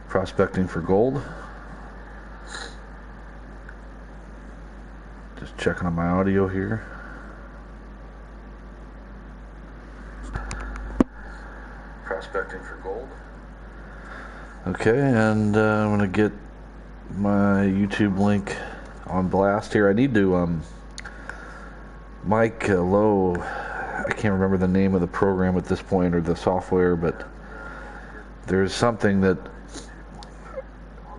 Prospecting for gold. Just checking on my audio here. Prospecting for gold. Okay, and I'm going to get my YouTube link on blast here. I need to, Mike Lowe, I can't remember the name of the program at this point or the software, but there's something that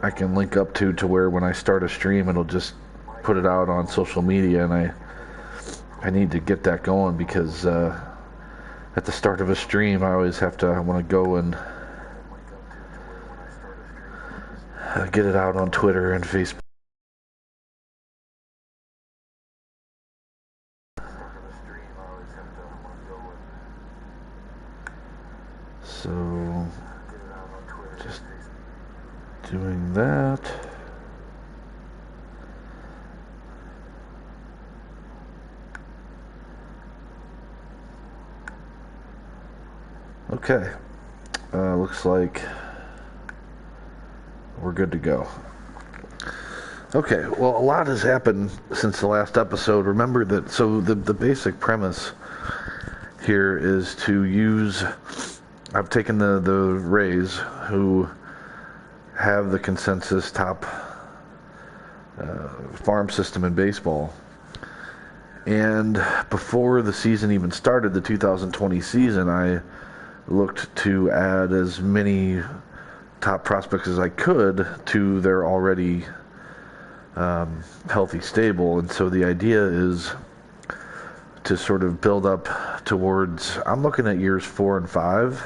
I can link up to where when I start a stream, it'll just put it out on social media, and I need to get that going because at the start of a stream, I always want to go and get it out on Twitter and Facebook. So, just doing that. Okay, looks like we're good to go. Okay, well, a lot has happened since the last episode. Remember that, so the basic premise here is to use, I've taken the Rays, who have the consensus top farm system in baseball. And before the season even started, the 2020 season, I looked to add as many top prospects as I could to their already healthy stable. And so the idea is to sort of build up towards, I'm looking at years 4 and 5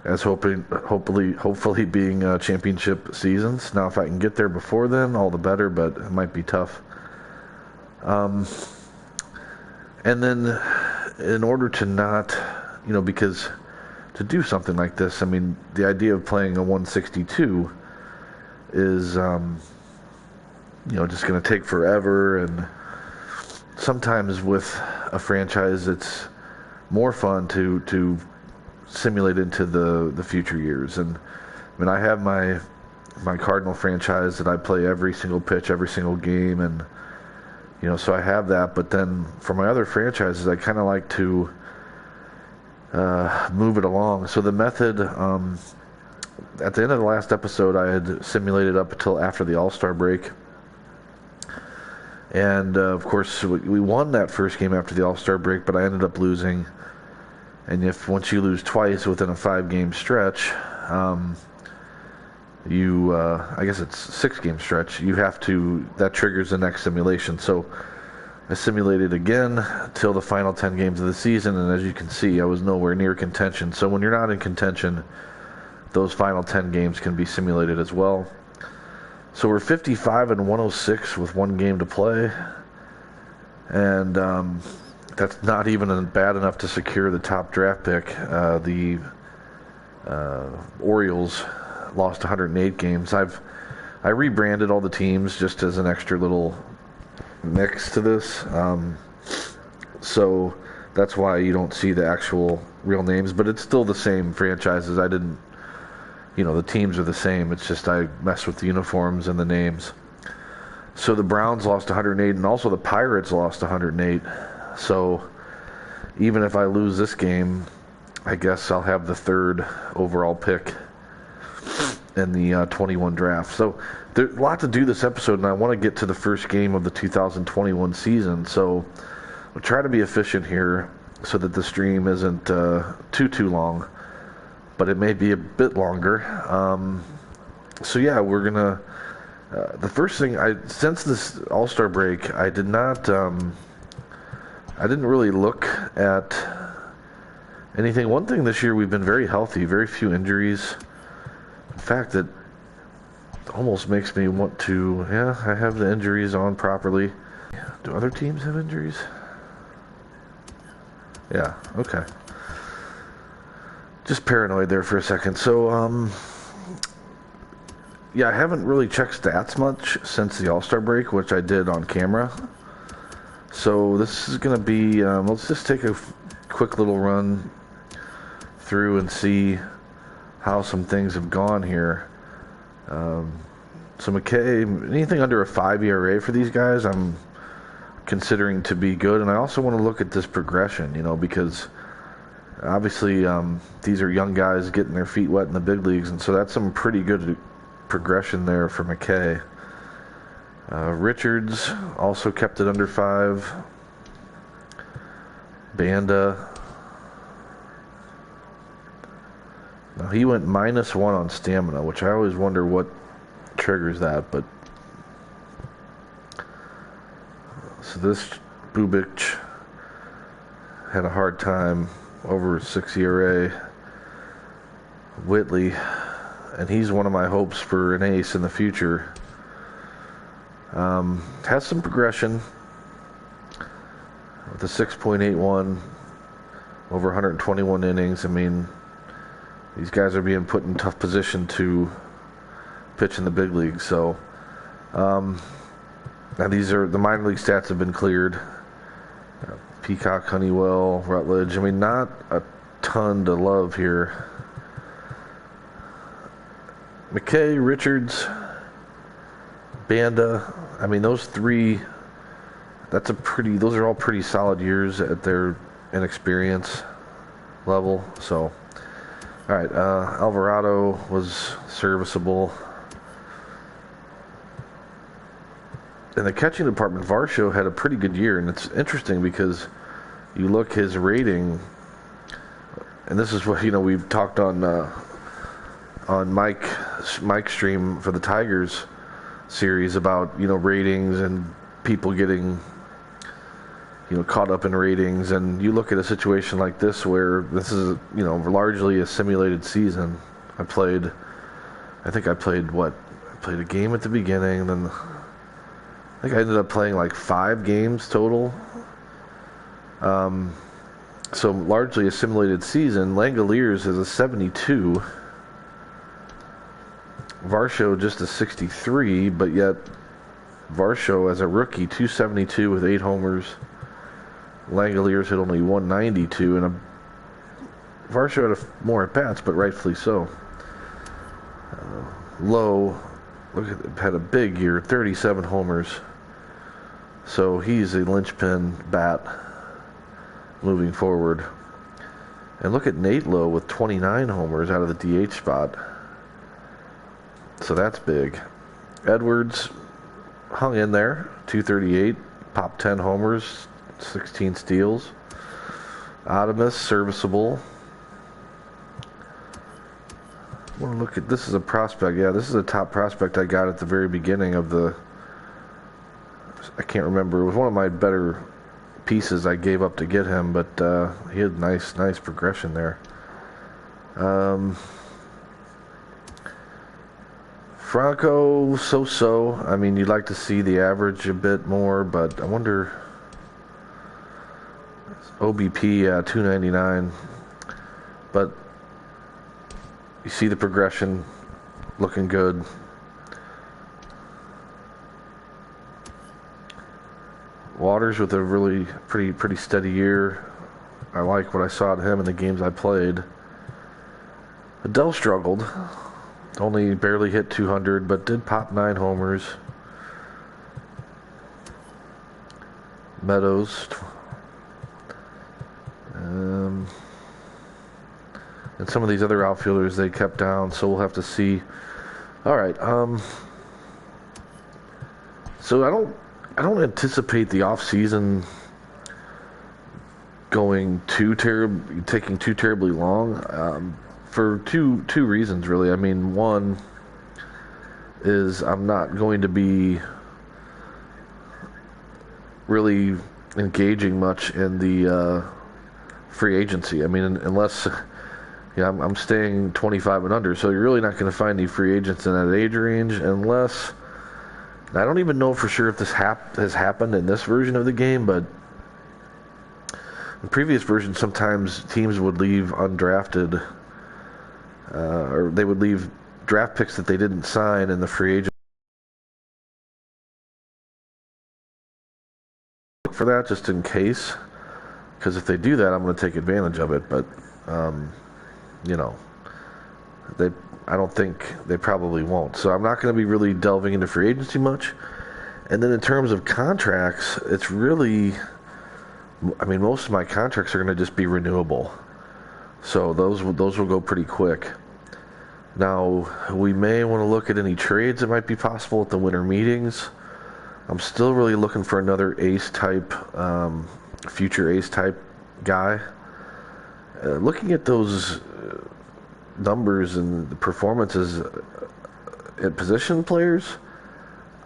as hopefully being championship seasons. Now, if I can get there before then, all the better, but it might be tough. And then in order to not, because to do something like this, I mean, the idea of playing a 162 is, just going to take forever, and sometimes with a franchise, it's more fun to simulate into the future years. And I mean, I have my Cardinal franchise that I play every single pitch, every single game, and so I have that. But then for my other franchises, I kind of like to move it along. So the method, at the end of the last episode, I had simulated up until after the All-Star break. And, of course, we won that first game after the All-Star break, but I ended up losing. And once you lose twice within a 5-game stretch, I guess it's 6-game stretch, that triggers the next simulation. So I simulated again till the final 10 games of the season, and as you can see, I was nowhere near contention. So when you're not in contention, those final 10 games can be simulated as well. So we're 55 and 106 with 1 game to play, and that's not even bad enough to secure the top draft pick. The Orioles lost 108 games. I rebranded all the teams just as an extra little mix to this, so that's why you don't see the actual real names, but it's still the same franchises. I didn't, the teams are the same. It's just I messed with the uniforms and the names. So the Browns lost 108, and also the Pirates lost 108. So even if I lose this game, I guess I'll have the 3rd overall pick in the 21 draft. So there's a lot to do this episode, and I want to get to the first game of the 2021 season. So I'll try to be efficient here so that the stream isn't too long, but it may be a bit longer. So yeah, we're gonna. The first thing, since this All-Star break, I didn't really look at anything. One thing this year, we've been very healthy, very few injuries. In fact, it almost makes me want to, I have the injuries on properly. Do other teams have injuries? Yeah, okay. Just paranoid there for a second. So, I haven't really checked stats much since the All-Star break, which I did on camera. So this is going to be, let's just take a quick little run through and see how some things have gone here. So McKay, anything under a 5 ERA for these guys, I'm considering to be good. And I also want to look at this progression, because obviously these are young guys getting their feet wet in the big leagues, and so that's some pretty good progression there for McKay. Richards also kept it under 5. Banda. Now he went -1 on stamina, which I always wonder what triggers that, but so this Bubic had a hard time over 6 ERA. Whitley, and he's one of my hopes for an ace in the future. Has some progression with a 6.81 over 121 innings. I mean, these guys are being put in tough position to pitch in the big leagues. So, now these are the minor league stats have been cleared. Peacock, Honeywell, Rutledge. I mean, not a ton to love here. McKay, Richards, Banda. I mean, those three. Those are all pretty solid years at their inexperience level. So, all right, Alvarado was serviceable. In the catching department, Varsho had a pretty good year, and it's interesting because you look his rating, and this is what we've talked on Mike's stream for the Tigers series about ratings and people getting caught up in ratings, and you look at a situation like this where this is largely a simulated season. I played a game at the beginning, and then I think I ended up playing like 5 games total. So largely a simulated season. Langoliers is a 72. Varsho just a 63, but yet Varsho as a rookie, 272 with 8 homers. Langoliers hit only 192, and Varsho had more at-bats, but rightfully so. Lowe had a big year, 37 homers. So he's a linchpin bat moving forward. And look at Nate Lowe with 29 homers out of the DH spot. So that's big. Edwards hung in there, 238, popped 10 homers, 16 steals. Adamus, serviceable. I want to look at, this is a prospect. Yeah, this is a top prospect I got at the very beginning of the, I can't remember. It was one of my better pieces I gave up to get him, but he had nice progression there. Franco, so-so. I mean, you'd like to see the average a bit more, but I wonder. OBP, 299. But you see the progression looking good. Waters with a really pretty steady year. I like what I saw at him in the games I played. Adele struggled. Only barely hit 200, but did pop 9 homers. Meadows. And some of these other outfielders they kept down, so we'll have to see. All right. So I don't anticipate the off season going taking too terribly long. For two reasons, really. I mean, one is I'm not going to be really engaging much in the free agency. I mean, unless I'm staying 25 and under, so you're really not going to find any free agents in that age range unless. I don't even know for sure if this has happened in this version of the game, but in previous versions, sometimes teams would leave undrafted. Or they would leave draft picks that they didn't sign in the free agent. Look for that just in case, because if they do that, I'm going to take advantage of it. But I don't think they probably won't. So I'm not going to be really delving into free agency much. And then in terms of contracts, it's really, I mean, most of my contracts are going to just be renewable. So those will go pretty quick. Now, we may want to look at any trades that might be possible at the winter meetings. I'm still really looking for another ace type, future ace type guy. Looking at those numbers and the performances at position players,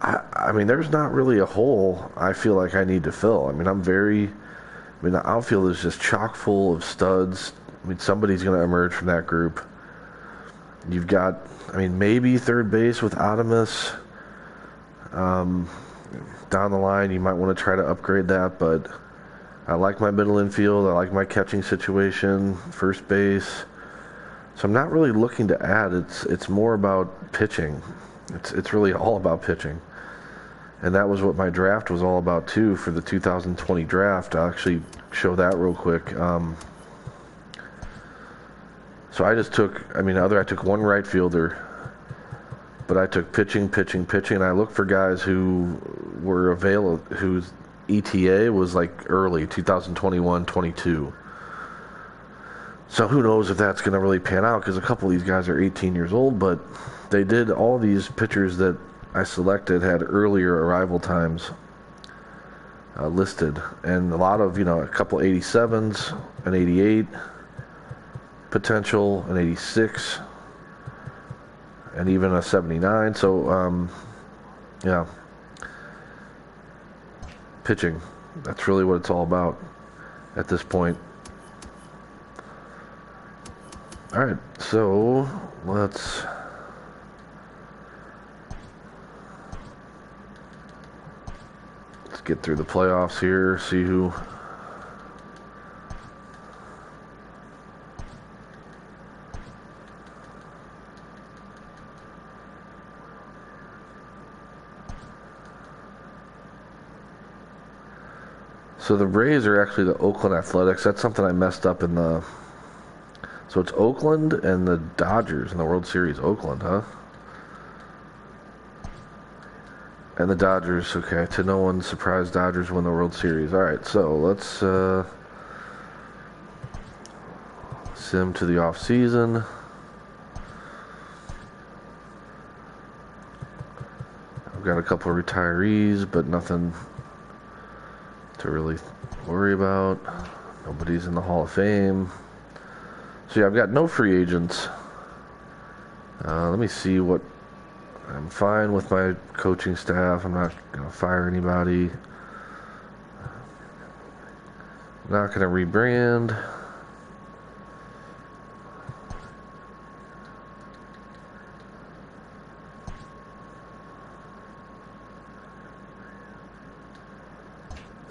I mean, there's not really a hole I feel like I need to fill. I mean, the outfield is just chock full of studs. I mean, somebody's going to emerge from that group. You've got, I mean, maybe third base with Adamus. Down the line, you might want to try to upgrade that, but I like my middle infield. I like my catching situation, first base. So I'm not really looking to add. It's more about pitching. It's really all about pitching. And that was what my draft was all about too for the 2020 draft. I'll actually show that real quick. So I just took, I took one right fielder, but I took pitching, and I looked for guys who were available, whose ETA was like early, 2021, 22. So who knows if that's going to really pan out, because a couple of these guys are 18 years old, but they did, all these pitchers that I selected had earlier arrival times listed, and a lot of, a couple 87s, an 88 potential, an 86, and even a 79. So, yeah, pitching. That's really what it's all about at this point. All right, so let's get through the playoffs here, see who. So the Rays are actually the Oakland Athletics. That's something I messed up in the... So it's Oakland and the Dodgers in the World Series. Oakland, huh? And the Dodgers, okay. To no one's surprise, Dodgers win the World Series. All right, so let's sim to the off season. I've got a couple of retirees, but nothing to really worry about. Nobody's in the Hall of Fame. So yeah, I've got no free agents. Let me see what... I'm fine with my coaching staff. I'm not going to fire anybody. Not going to rebrand.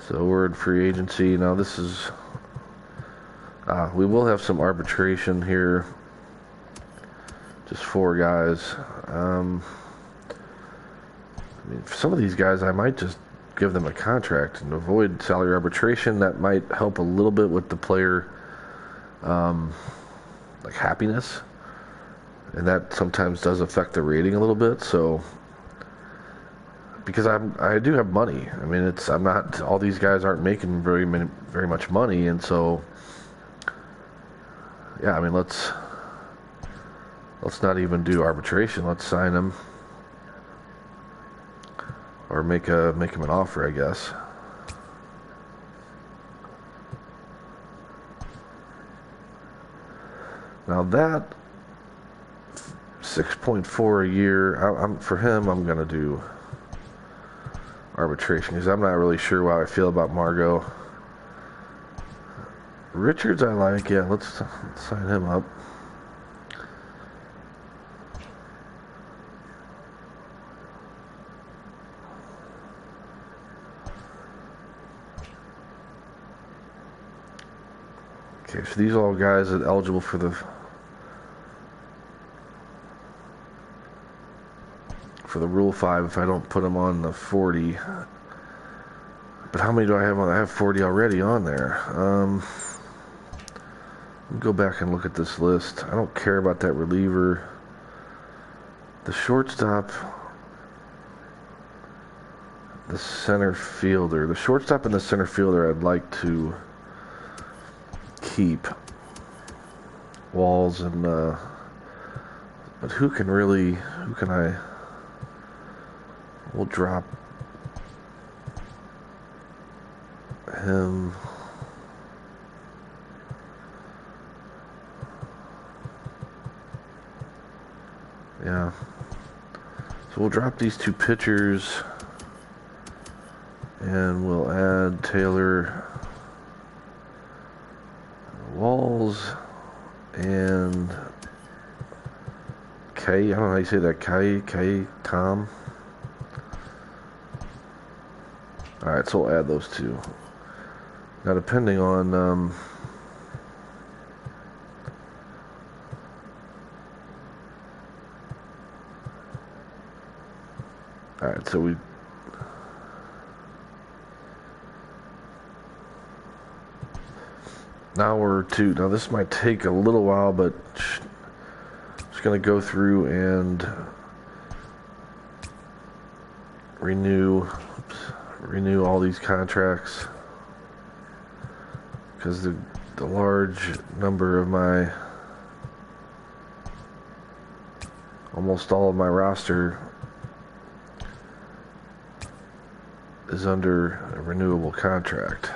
So we're in free agency. Now this is... we will have some arbitration here. Just 4 guys. For some of these guys, I might just give them a contract and avoid salary arbitration. That might help a little bit with the player, like happiness, and that sometimes does affect the rating a little bit. So, because I do have money. I mean, I'm not. All these guys aren't making very much money, and so, yeah. I mean, let's not even do arbitration. Let's sign them. Or make him an offer, I guess. Now that 6.4 a year, for him, I'm gonna do arbitration because I'm not really sure how I feel about Margot. Richards, I like. Yeah, let's sign him up. Okay, so these are all guys that are eligible for the Rule 5 if I don't put them on the 40. But how many do I have on? I have 40 already on there. Let me go back and look at this list. I don't care about that reliever. The shortstop, the center fielder. The shortstop and the center fielder I'd like to keep. Walls and, but who can I, we'll drop him. Yeah. So we'll drop these two pitchers and we'll add Taylor, Walls, and K. I don't know how you say that. K, Tom. Alright, so we'll add those two. Now, depending on alright, so we now this might take a little while, but just gonna go through and renew all these contracts, because the large number of almost all of my roster is under a renewable contract.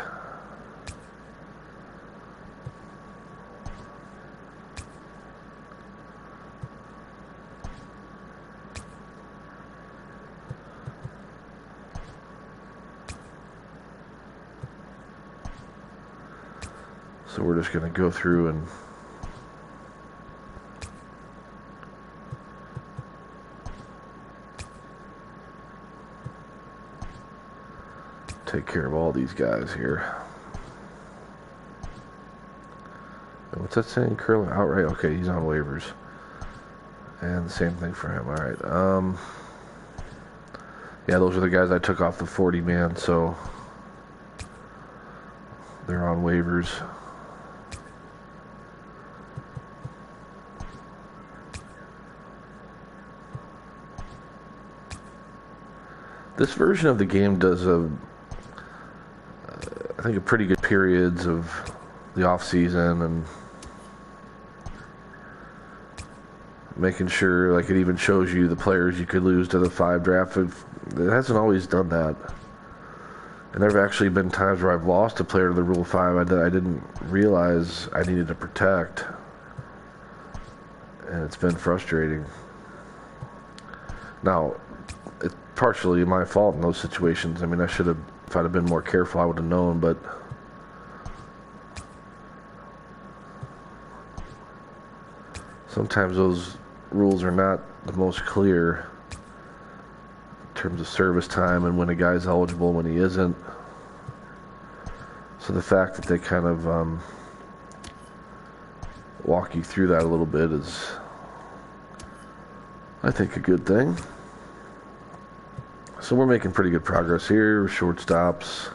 So we're just going to go through and take care of all these guys here. And what's that saying? Curling outright? Okay, he's on waivers. And the same thing for him. Alright. Yeah, those are the guys I took off the 40-man, so they're on waivers. This version of the game does I think a pretty good periods of the off season and making sure, like, it even shows you the players you could lose to the 5 draft. It hasn't always done that. And there have actually been times where I've lost a player to the Rule 5 that I didn't realize I needed to protect. And it's been frustrating. Now, it's partially my fault in those situations. I mean, I should have, if I'd have been more careful, I would have known, but sometimes those rules are not the most clear in terms of service time and when a guy's eligible, when he isn't. So the fact that they kind of walk you through that a little bit is, I think, a good thing. So we're making pretty good progress here. Shortstops.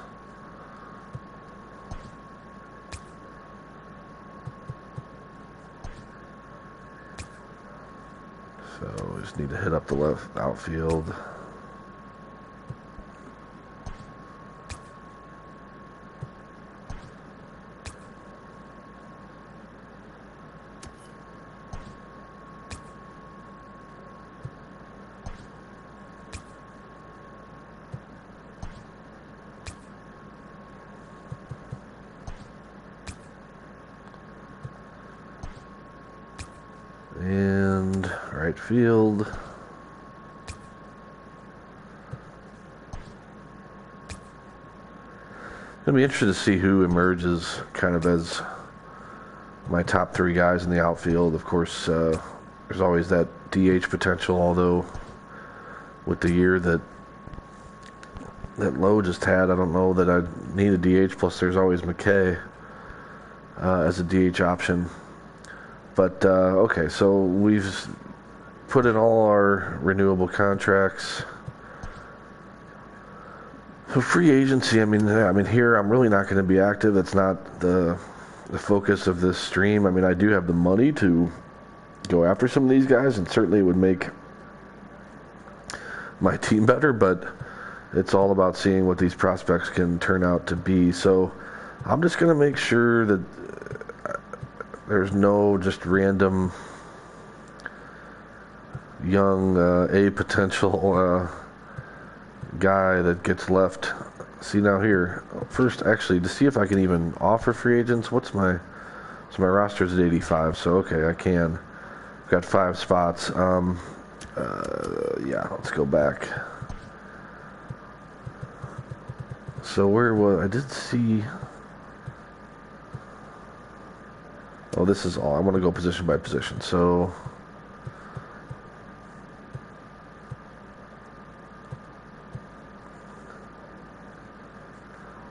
So we just need to hit up the left outfield. And right field. Gonna be interested to see who emerges kind of as my top 3 guys in the outfield. Of course, there's always that DH potential, although with the year that Lowe just had, I don't know that I need a DH. Plus, there's always McKay as a DH option. But, okay, so we've put in all our renewable contracts. So free agency, I mean, here I'm really not going to be active. That's not the focus of this stream. I mean, I do have the money to go after some of these guys, and certainly it would make my team better, but it's all about seeing what these prospects can turn out to be. So I'm just going to make sure that there's no just random young A potential guy that gets left. See now here, first actually to see if I can even offer free agents. What's my roster's at 85, so okay, I can. I've got 5 spots. Yeah, let's go back. So where was I did see? Oh, this is all. I want to go position by position. So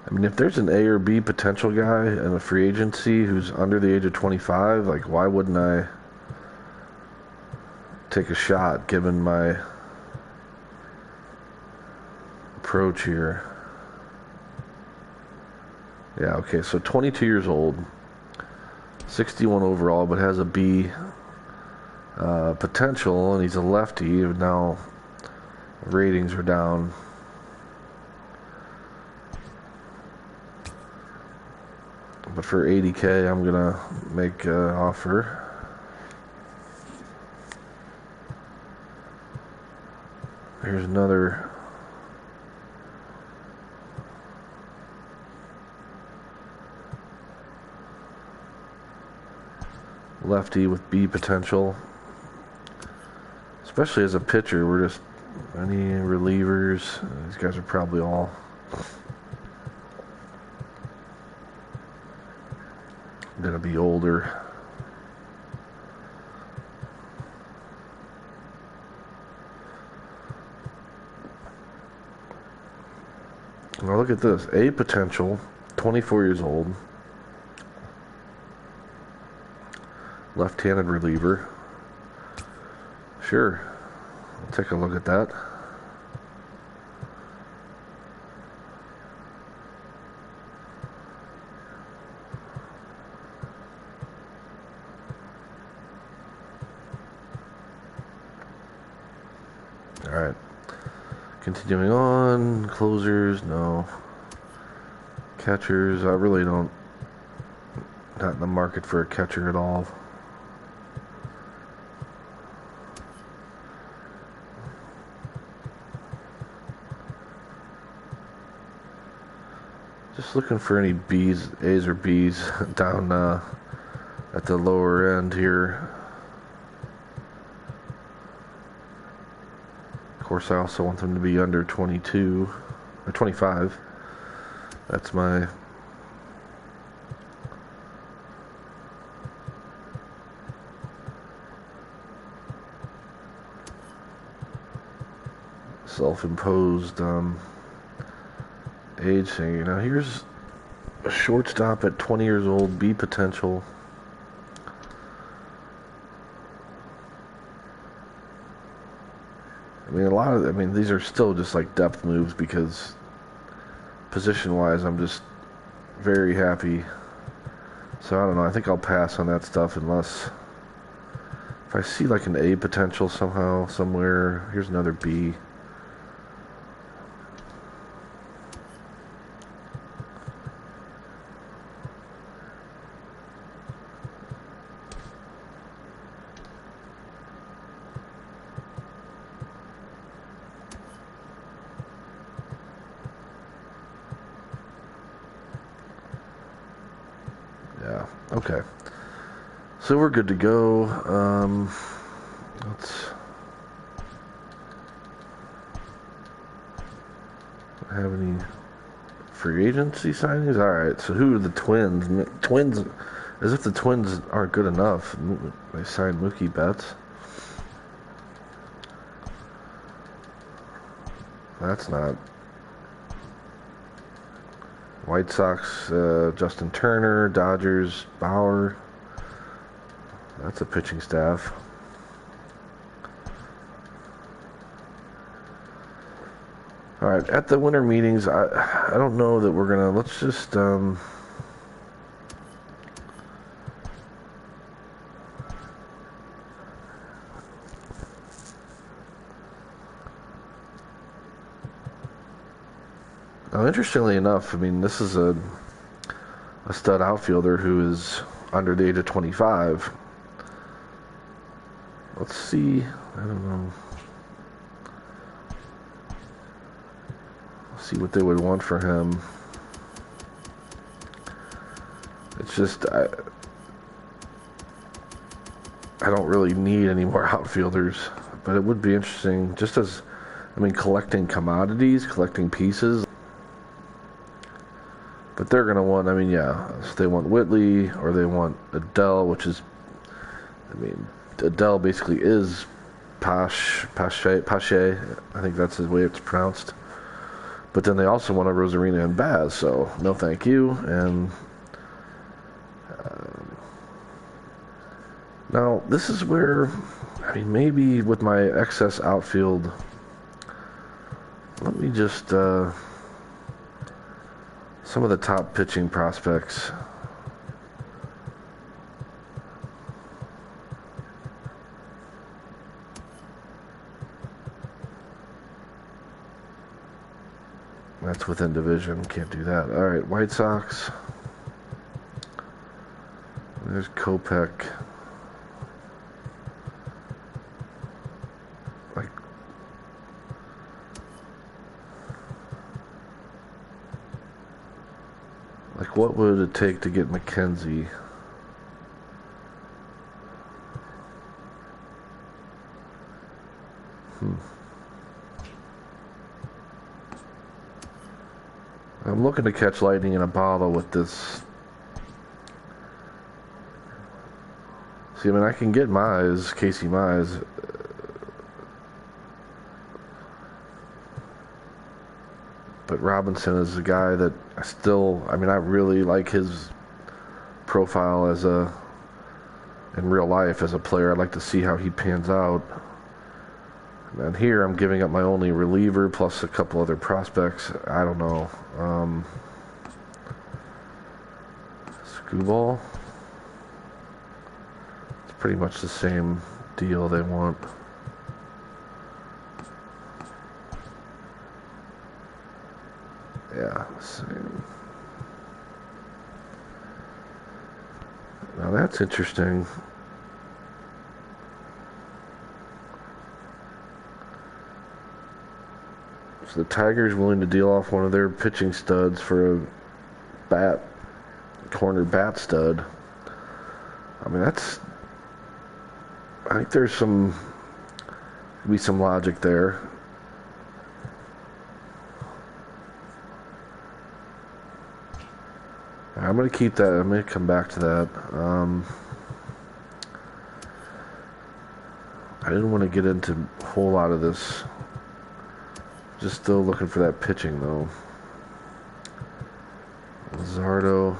I mean, if there's an A or B potential guy in a free agency who's under the age of 25, like, why wouldn't I take a shot given my approach here? Yeah, okay, so 22 years old, 61 overall, but has a B potential, and he's a lefty. Now ratings are down. But for 80K, I'm gonna make an offer. Here's another lefty with B potential. Especially as a pitcher, we're just any relievers. These guys are probably all gonna be older. Now look at this. A potential, 24 years old. Left-handed reliever. Sure. I'll take a look at that. Alright. Continuing on. Closers, no. Catchers, I really don't. Not in the market for a catcher at all. Just looking for any B's, A's or B's down at the lower end here. Of course, I also want them to be under 22 or 25. That's my self-imposed age thing. Now here's a shortstop at 20 years old, B potential. I mean these are still just like depth moves because position-wise I'm just very happy. So I don't know, I think I'll pass on that stuff unless if I see like an A potential somehow, somewhere. Here's another B. Yeah, okay. So we're good to go. Let's have any free agency signings. Alright, so who are the Twins? Twins, as if the Twins aren't good enough. They signed Mookie Betts. That's not. White Sox, Justin Turner. Dodgers, Bauer. That's a pitching staff. Alright, at the winter meetings, I don't know that we're gonna, let's just, Now, interestingly enough, I mean, this is a stud outfielder who is under the age of 25. Let's see. I don't know. Let's see what they would want for him. It's just I don't really need any more outfielders, but it would be interesting. Just as I mean, collecting commodities, collecting pieces. But they're going to want, I mean, yeah, so they want Whitley or they want Adele, which is, I mean, Adele basically is Pache, I think that's the way it's pronounced. But then they also want a Rosarina and Baz, so no thank you. And now this is where, I mean, maybe with my excess outfield, let me just, some of the top pitching prospects. That's within division. Can't do that. All right, White Sox. There's Kopech. Like, what would it take to get McKenzie? I'm looking to catch lightning in a bottle with this. See, I mean, I can get Mize, Casey Mize. But Robinson is a guy that I mean, I really like his profile in real life as a player. I'd like to see how he pans out. And here I'm giving up my only reliever plus a couple other prospects. I don't know. Screwball. It's pretty much the same deal they want. Yeah, same. Now that's interesting. So the Tigers willing to deal off one of their pitching studs for a corner bat stud. I mean, I think there's some logic there. I'm going to keep that. I'm going to come back to that. I didn't want to get into a whole lot of this. Just still looking for that pitching, though. Luzardo.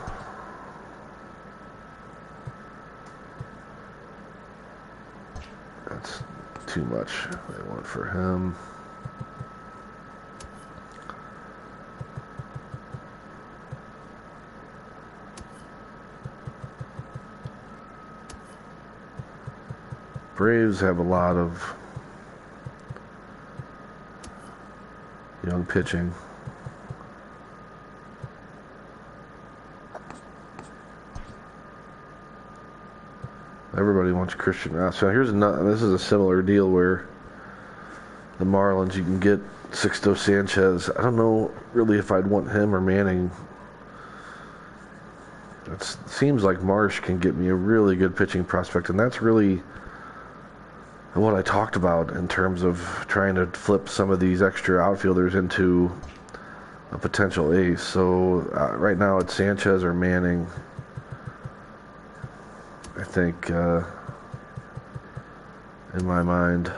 That's too much they want for him. Braves have a lot of young pitching. Everybody wants Christian Rouse. So this is a similar deal where the Marlins, you can get Sixto Sanchez. I don't know really if I'd want him or Manning. It seems like Marsh can get me a really good pitching prospect, and that's really what I talked about in terms of trying to flip some of these extra outfielders into a potential ace. So right now it's Sanchez or Manning. I think in my mind.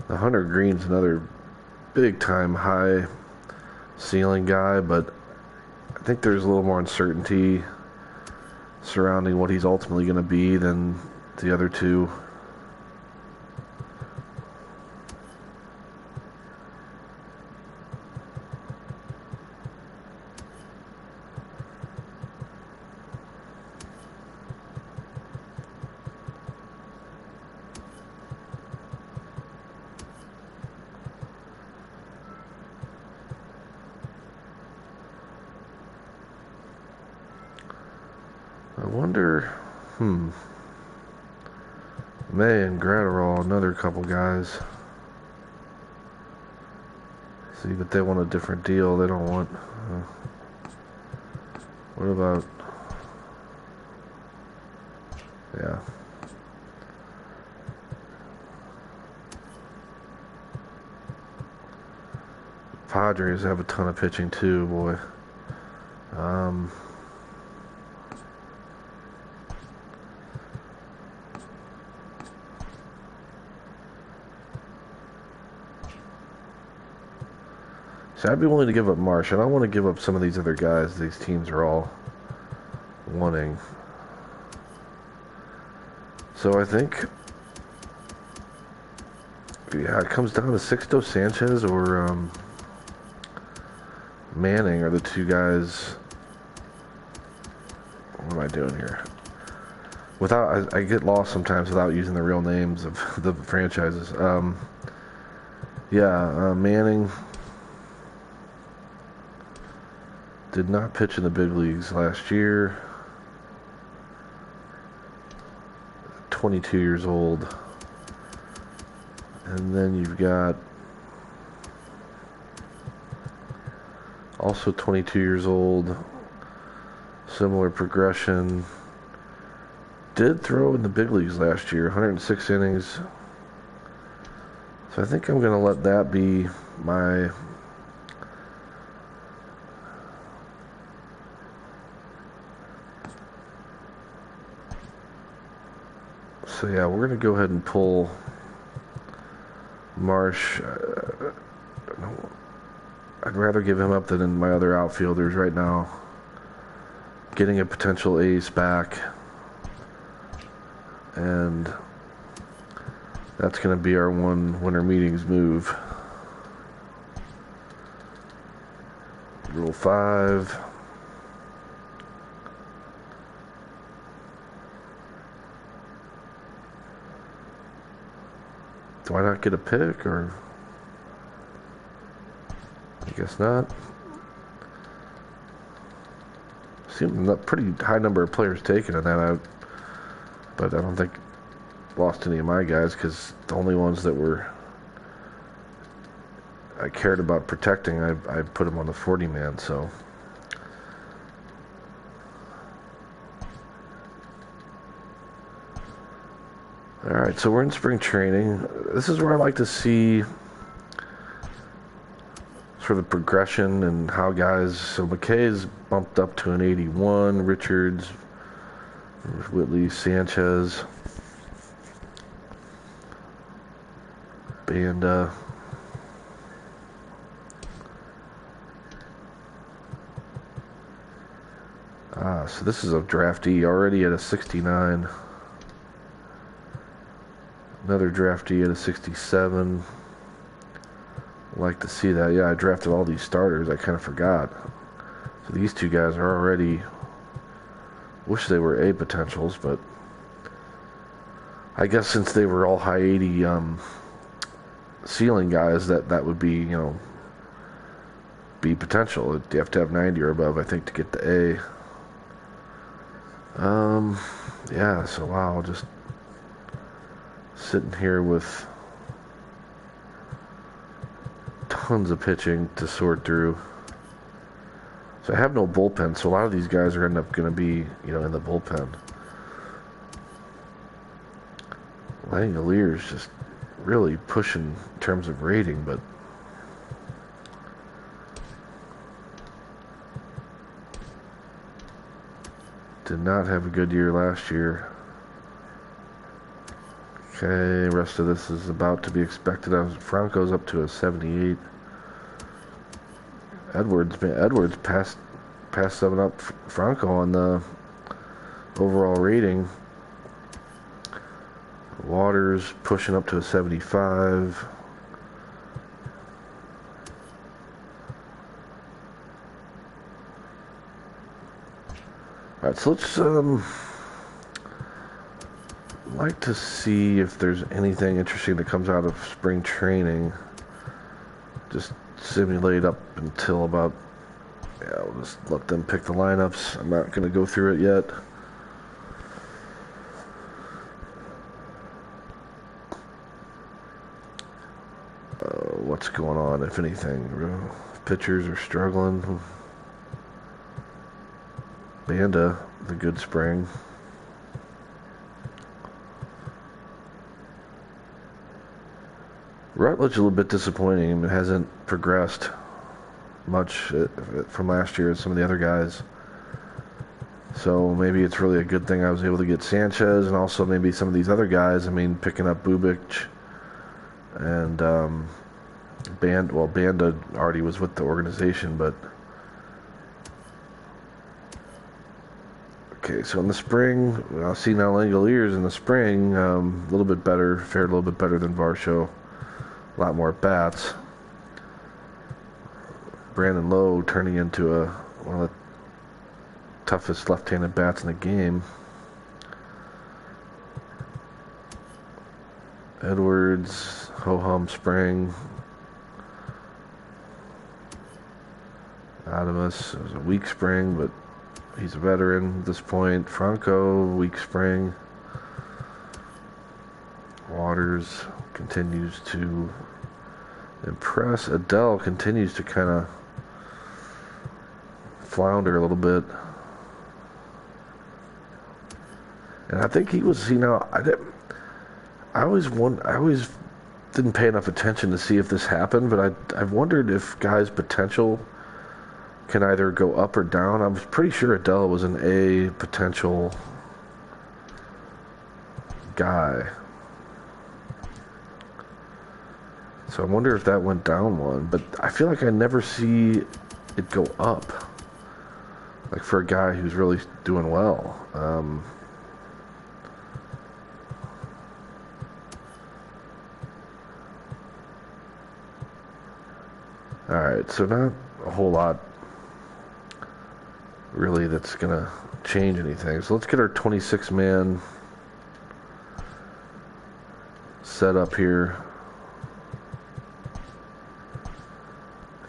Hunter Green's another big-time high ceiling guy, but I think there's a little more uncertainty surrounding what he's ultimately going to be than the other two. I wonder, May and Gratterall, another couple guys. See, but they want a different deal. They don't want... what about... Yeah. Padres have a ton of pitching too, boy. So I'd be willing to give up Marsh. I don't want to give up some of these other guys these teams are all wanting. So I think, yeah, it comes down to Sixto Sanchez or Manning are the two guys. What am I doing here? I get lost sometimes without using the real names of the franchises. Manning did not pitch in the big leagues last year. 22 years old. And then you've got also 22 years old. Similar progression. Did throw in the big leagues last year, 106 innings. So I think I'm going to let that be my... So yeah, we're going to go ahead and pull Marsh. I'd rather give him up than in my other outfielders right now. Getting a potential ace back. And that's going to be our one winter meetings move. Rule 5. Do I not get a pick, or? I guess not. Seemed a pretty high number of players taken in that out, but I don't think lost any of my guys because the only ones that I cared about protecting, I put them on the 40-man, so. Alright, so we're in spring training. This is where I like to see sort of progression and how guys... So McKay's bumped up to an 81, Richards, Whitley, Sanchez, Banda. So this is a draftee already at a 69. Another draftee at a 67. Like to see that. Yeah, I drafted all these starters. I kind of forgot. So these two guys are already... Wish they were A potentials, but... I guess since they were all high 80 ceiling guys, that would be, B potential. You have to have 90 or above, I think, to get the A. Yeah, so wow, just... sitting here with tons of pitching to sort through. So I have no bullpen, so a lot of these guys are going to be, in the bullpen. Langalier's just really pushing in terms of rating, but did not have a good year last year. Okay, rest of this is about to be expected. Franco's up to a 78. Edwards passed 7 up Franco on the overall rating. Waters pushing up to a 75. All right, so let's like to see if there's anything interesting that comes out of spring training. Just simulate up until about, we'll just let them pick the lineups. I'm not going to go through it yet. what's going on, if anything. Pitchers are struggling. Banda, the good spring. Rutledge a little bit disappointing. It hasn't progressed much from last year as some of the other guys. So maybe it's really a good thing I was able to get Sanchez, and also maybe some of these other guys. I mean, picking up Bubic and Banda already was with the organization, but okay. So in the spring, I'll see now Langoliers in the spring, a little bit better, fared a little bit better than Varsho. A lot more bats. Brandon Lowe turning into one of the toughest left-handed bats in the game. Edwards, ho-hum spring. Adamus, it was a weak spring, but he's a veteran at this point. Franco, weak spring. Waters continues to impress. Adele continues to kind of flounder a little bit. And I think he was, I always didn't pay enough attention to see if this happened, but I've wondered if guys' potential can either go up or down. I was pretty sure Adele was an A potential guy. So I wonder if that went down one, but I feel like I never see it go up. Like for a guy who's really doing well. Alright, so not a whole lot really that's going to change anything. So let's get our 26-man set up here.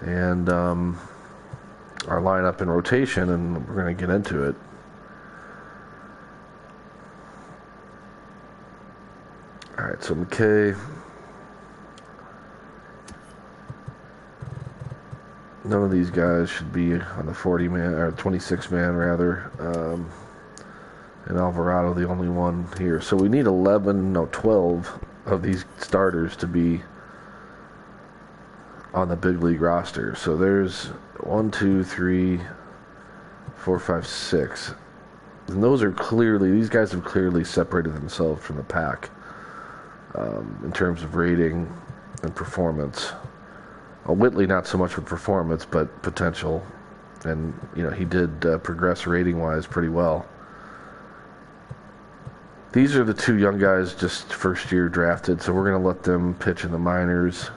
And our lineup in rotation, and we're going to get into it. Alright, so McKay. None of these guys should be on the 40-man, or 26-man rather. And Alvarado, the only one here. So we need 12 of these starters to be on the big league roster. So there's 1, 2, 3, 4, 5, 6. And those are clearly, these guys have clearly separated themselves from the pack in terms of rating and performance. Whitley, not so much with performance, but potential. And, he did progress rating-wise pretty well. These are the two young guys just first year drafted, so we're going to let them pitch in the minors.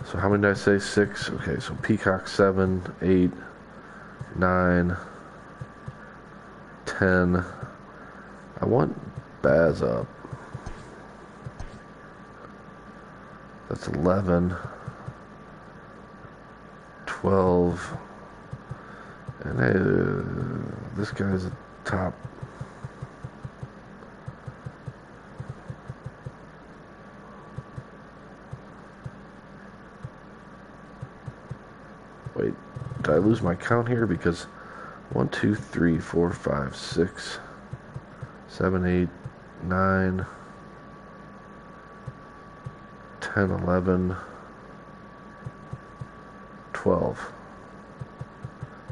So how many did I say? 6? Okay, so Peacock 7, 8, 9, 10. I want Baz up. That's 11. 12. And this guy's a top. Wait, did I lose my count here? Because 1, 2, 3, 4, 5, 6, 7, 8, 9, 10, 11, 12.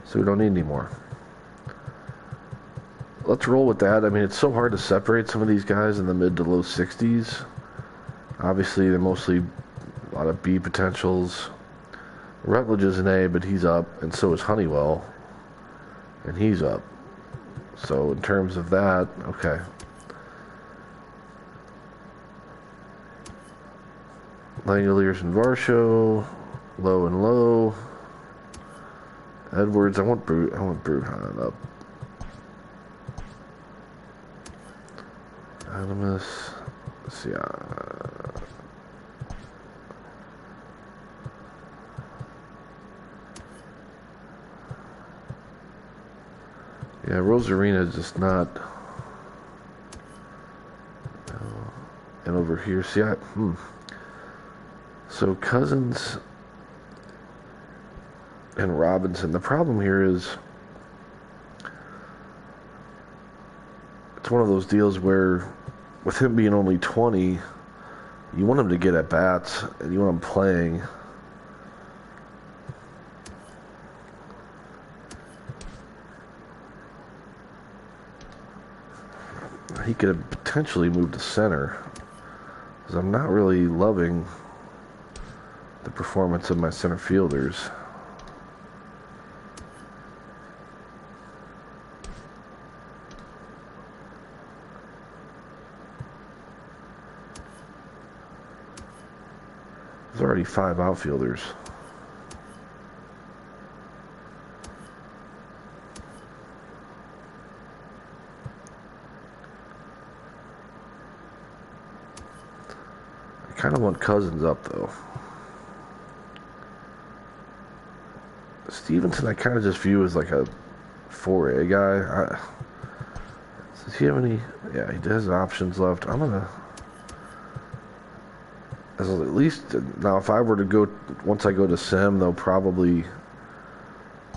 So we don't need any more. Let's roll with that. I mean, it's so hard to separate some of these guys in the mid to low 60s. Obviously, they're mostly a lot of B potentials. Rutledge is an A, but he's up, and so is Honeywell, and he's up. So in terms of that, okay. Langoliers and Varsho, low and low. Edwards, I want Bruhan up. Adamus, let's see. Yeah, Rosarina is just not. And over here, see, So Cousins and Robinson. The problem here is it's one of those deals where with him being only 20, you want him to get at bats and you want him playing. He could have potentially moved to center, because I'm not really loving the performance of my center fielders. There's already 5 outfielders. I kind of want Cousins up, though. Stevenson I kind of just view as like a 4A guy. Does he have any? Yeah, he has options left. I'm going to... At least, now if I were to go, once I go to Sim, they'll probably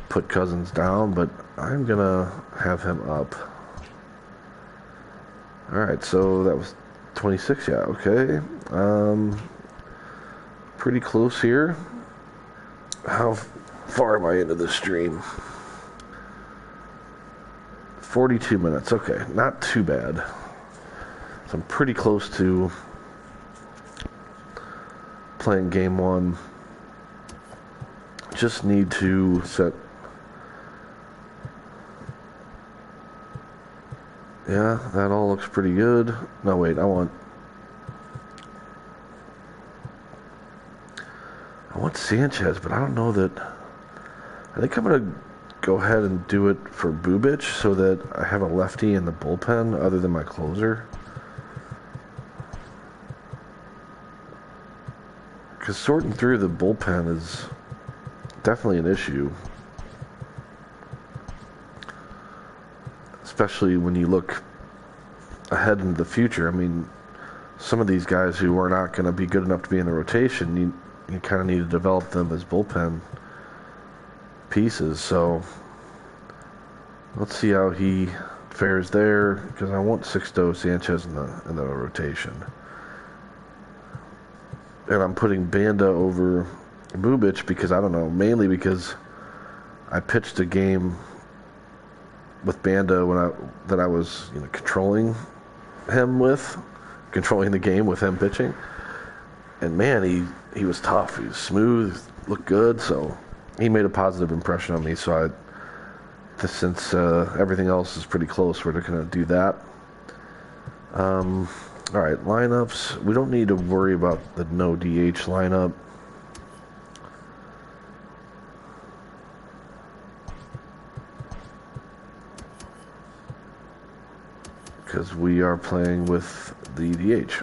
put Cousins down, but I'm going to have him up. Alright, so that was 26, yeah, okay. Pretty close here. How far am I into the stream? 42 minutes, okay, not too bad. So I'm pretty close to playing game 1. Just need to set... Yeah, that all looks pretty good. No, wait, I want Sanchez, but I don't know that... I think I'm going to go ahead and do it for Bubic so that I have a lefty in the bullpen other than my closer. Because sorting through the bullpen is definitely an issue. Especially when you look ahead into the future. I mean, some of these guys who are not going to be good enough to be in the rotation, you kind of need to develop them as bullpen pieces. So let's see how he fares there, because I want Sixto Sanchez in the rotation. And I'm putting Banda over Bubic because, I don't know, mainly because I pitched a game with Banda that I was controlling the game with him pitching. And man, he was tough. He was smooth, looked good, so he made a positive impression on me. So since everything else is pretty close, we're going to do that. All right, lineups. We don't need to worry about the no DH lineup. Because we are playing with the DH.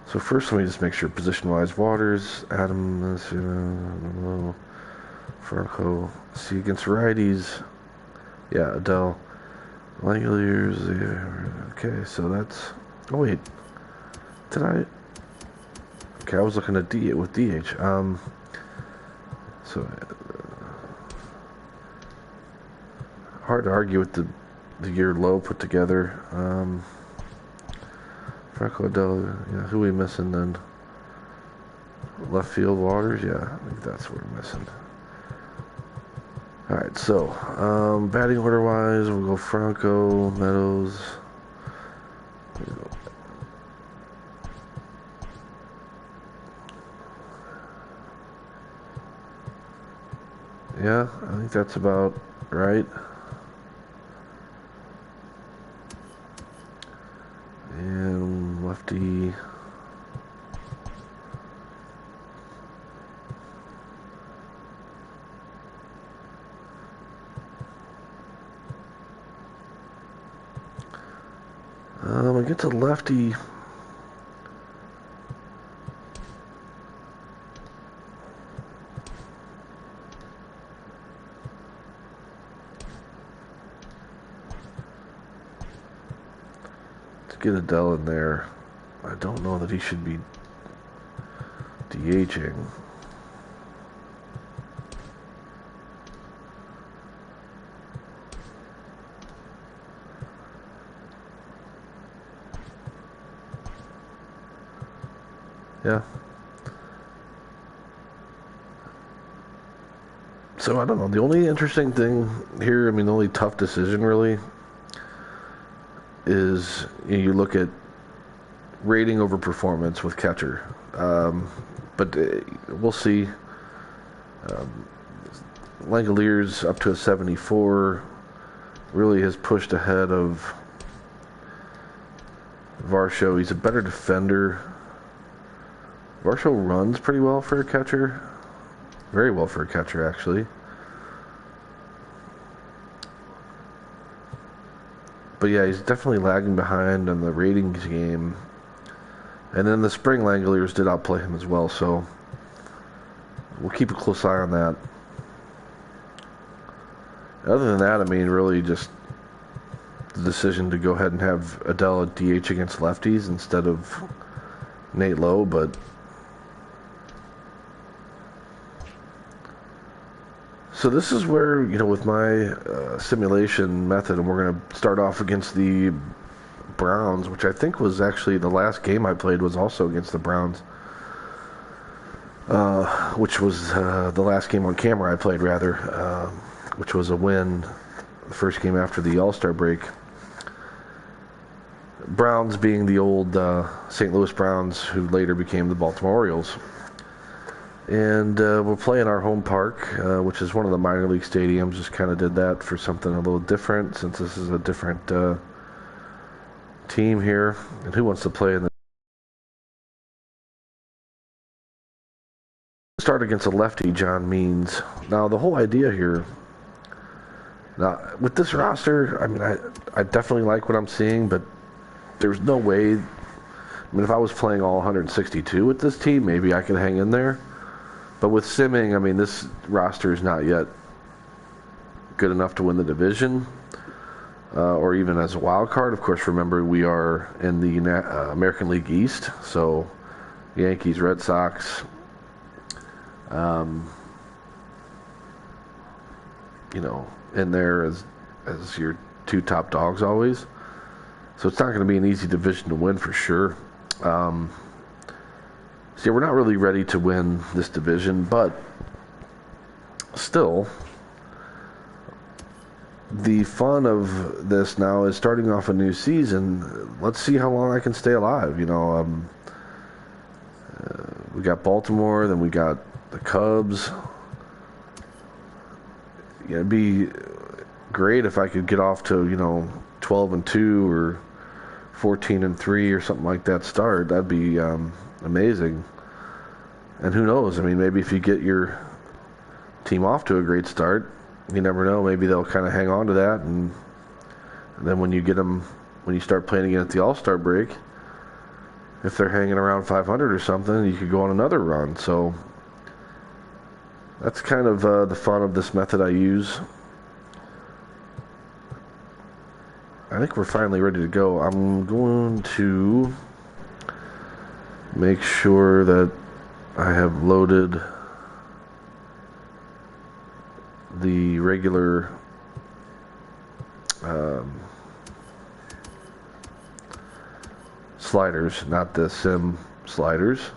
So first, let me just make sure position-wise. Waters, Adam, Franco. See, against righties. Yeah, Adele. Langoliers, yeah, okay, so that's... Oh, wait. Did I... Okay, I was looking at with DH. So... hard to argue with the year low put together. Franco Adele, yeah, who are we missing then? Left field Waters, yeah, I think that's what we're missing. Alright, so, batting order-wise, we'll go Franco, Meadows. Yeah, I think that's about right. And lefty... Against a lefty, let's get Adele in there. I I don't know that he should be DHing. Yeah. So I don't know. The only interesting thing here, I mean, the only tough decision really is you look at rating over performance with catcher. But we'll see. Langoliers up to a 74 really has pushed ahead of Varsho. He's a better defender. Varsho runs pretty well for a catcher. Very well for a catcher, actually. But yeah, he's definitely lagging behind on the ratings game. And then the spring Langoliers did outplay him as well, so we'll keep a close eye on that. Other than that, I mean, really just the decision to go ahead and have Adele at DH against lefties instead of Nate Lowe, but so this is where, with my simulation method, and we're going to start off against the Browns, which I think was actually the last game I played was also against the Browns, which was the last game on camera I played, rather, which was a win, the first game after the All-Star break. Browns being the old St. Louis Browns, who later became the Baltimore Orioles. And we're playing our home park, which is one of the minor league stadiums. Just kind of did that for something a little different, since this is a different team here. And who wants to play in the start against a lefty, John Means. Now, the whole idea here, now with this roster, I mean, I definitely like what I'm seeing, but there's no way. I mean, if I was playing all 162 with this team, maybe I could hang in there. But with simming, I mean, this roster is not yet good enough to win the division, or even as a wild card. Of course, remember, we are in the American League East, so Yankees, Red Sox, in there as your two top dogs always. So it's not going to be an easy division to win for sure. So yeah, we're not really ready to win this division, but still, the fun of this now is starting off a new season. Let's see how long I can stay alive. We got Baltimore, then we got the Cubs. Yeah, it'd be great if I could get off to 12-2 or 14-3 or something like that start. That'd be amazing. And who knows? I mean, maybe if you get your team off to a great start, you never know. Maybe they'll kind of hang on to that, and then when you start playing again at the All-Star break, if they're hanging around 500 or something, you could go on another run. So that's kind of the fun of this method I use. I think we're finally ready to go. I'm going to make sure that I have loaded the regular sliders, not the sim sliders.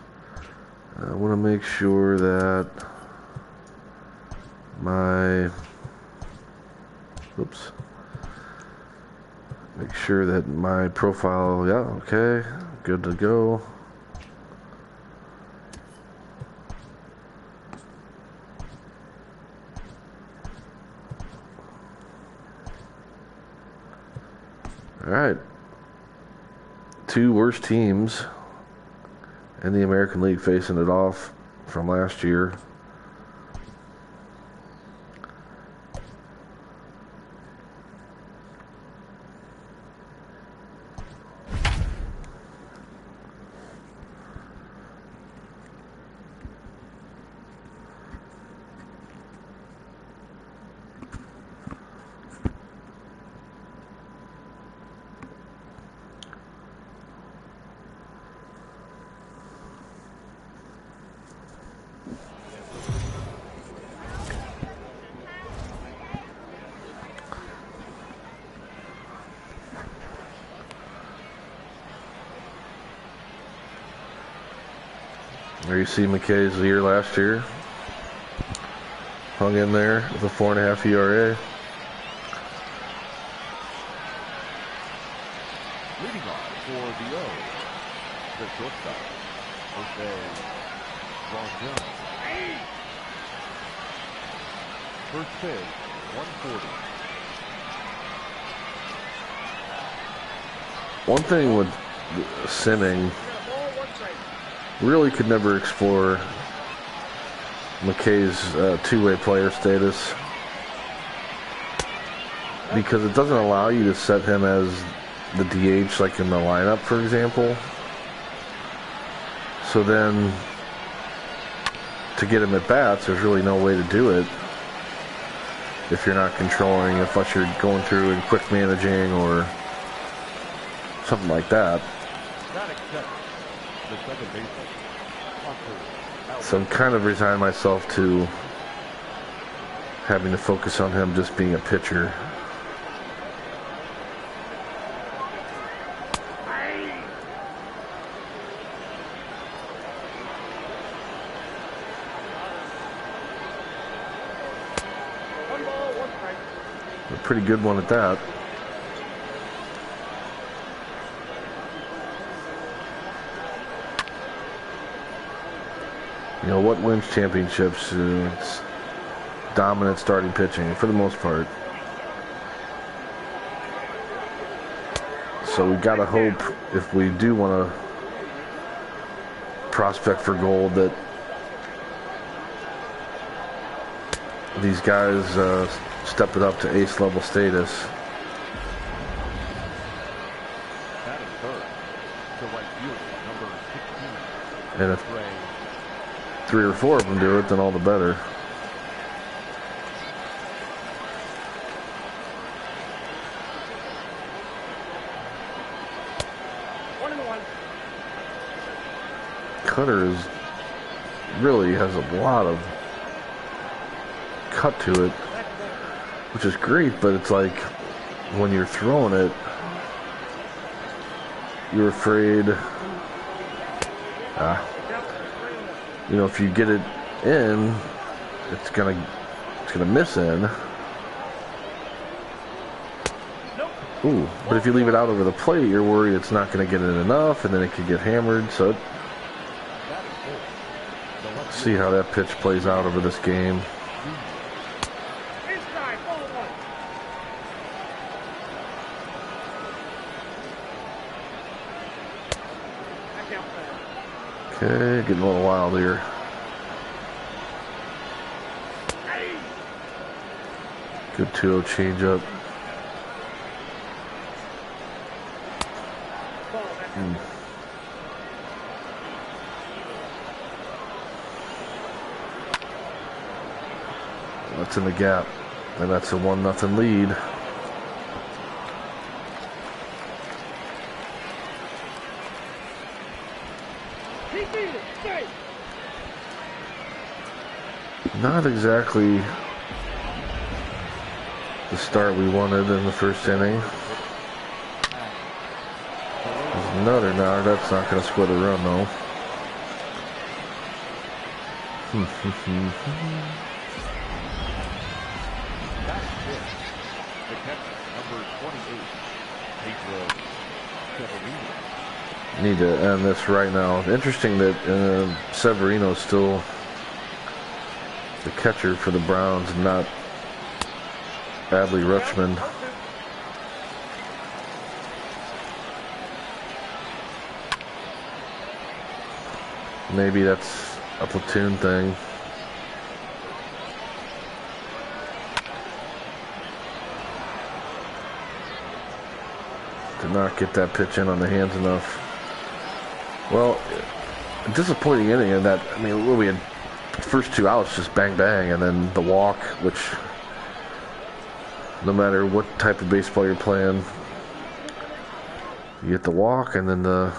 I want to make sure that make sure that my profile, yeah, okay, good to go. All right, two worst teams in the American League facing it off from last year. There you see McKay's year last year. Hung in there with a 4.5 ERA. Leading off for the O's, the shortstop, Jose Ron. First pitch, 140. One thing with Simming, really could never explore McKay's two-way player status because it doesn't allow you to set him as the DH like in the lineup, for example. So then to get him at bats, there's really no way to do it if you're not controlling, unless you're going through and quick managing or something like that. So I'm kind of resigning myself to having to focus on him just being a pitcher. A pretty good one at that. You know, what wins championships? It's dominant starting pitching, for the most part. So we gotta hope, if we do want to prospect for gold, that these guys step it up to ace level status. And if 3 or 4 of them do it, then all the better. Cutter is really has a lot of cut to it, which is great, but it's like when you're throwing it, you're afraid, you know, if you get it in, it's gonna miss in. Ooh, but if you leave it out over the plate, you're worried it's not gonna get in enough, and then it could get hammered. So see how that pitch plays out over this game. Okay, getting a little wild here. Good 2-0 changeup. That's in the gap, and that's a 1-0 lead. Not exactly the start we wanted in the first inning. There's another now. That's not going to score the run, though. Need to end this right now. Interesting that Severino's still the catcher for the Browns, not Adley Rutschman. Maybe that's a platoon thing. Did not get that pitch in on the hands enough. Well, disappointing inning in that, I mean, we had first 2 outs just bang bang, and then the walk, which no matter what type of baseball you're playing, you get the walk and then the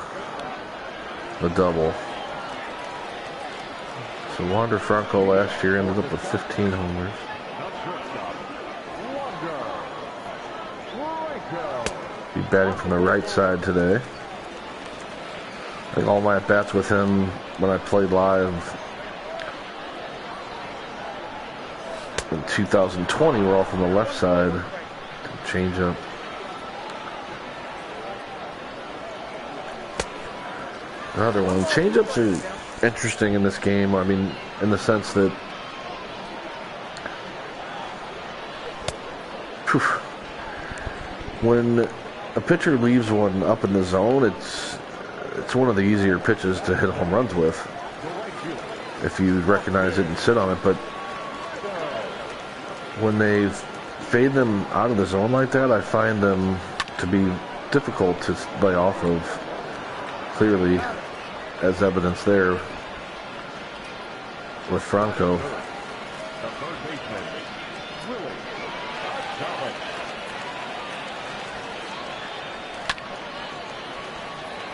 double. So Wander Franco last year ended up with 15 homers. Be batting from the right side today. I think all my at-bats with him when I played live in 2020 were all from the left side. Change up. Another one. Change-ups are interesting in this game. I mean, in the sense that when a pitcher leaves one up in the zone, it's one of the easier pitches to hit home runs with if you recognize it and sit on it. But when they fade them out of the zone like that, I find them to be difficult to lay off of. Clearly, as evidence there with Franco.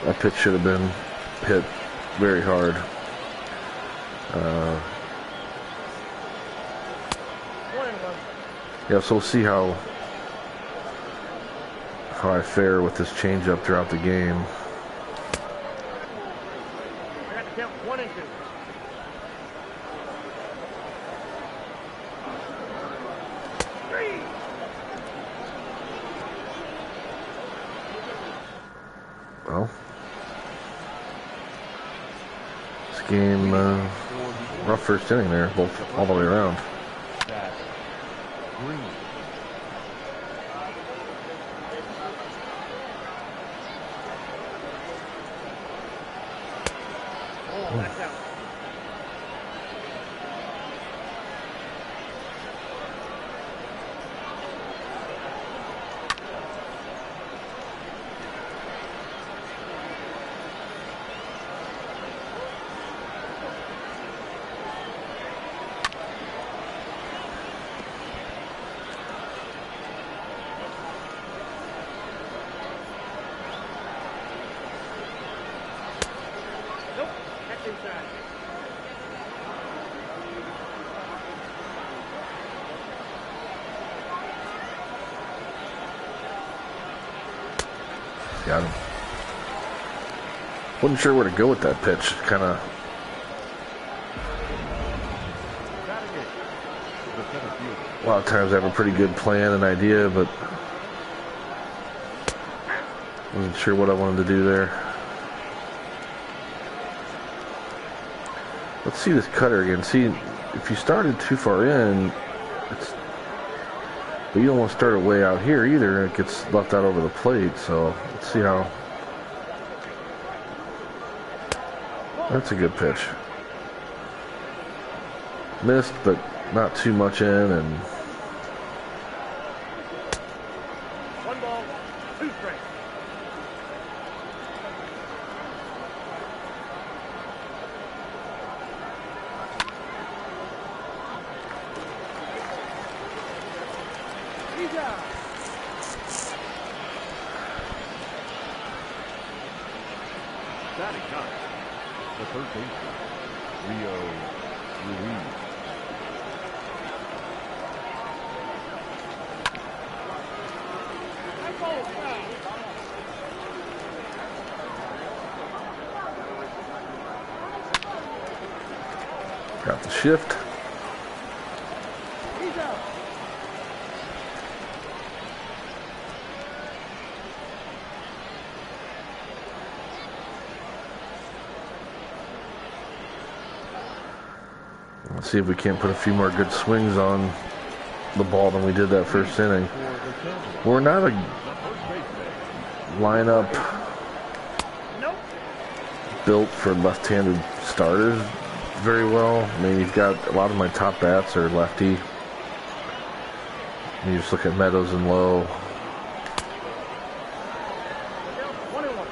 That pitch should have been hit very hard. Yeah, so we'll see how I fare with this changeup throughout the game. I got to count 1 and 2. Well, this game, rough first inning there, both all the way around. Green. Oh, that's out. Nope, that's inside. Got him. Wasn't sure where to go with that pitch. Kind of. Batting it. The center fielder. A lot of times I have a pretty good plan and idea, but wasn't sure what I wanted to do there. Let's see this cutter again. See, if you started too far in, but you don't want to start it way out here either. It gets left out over the plate. So let's see how. That's a good pitch. Missed, but not too much in, and 1 ball, 2 strikes. He's out. Batting ninth. The third baseman. Rio Ruiz. That ball is foul. got the shift. He's out. Let's see if we can't put a few more good swings on the ball than we did that first inning. We're not a lineup Nope. built for left-handed starters very well. I mean, you've got a lot of my top bats are lefty. You just look at Meadows and Lowe. 1 and 1.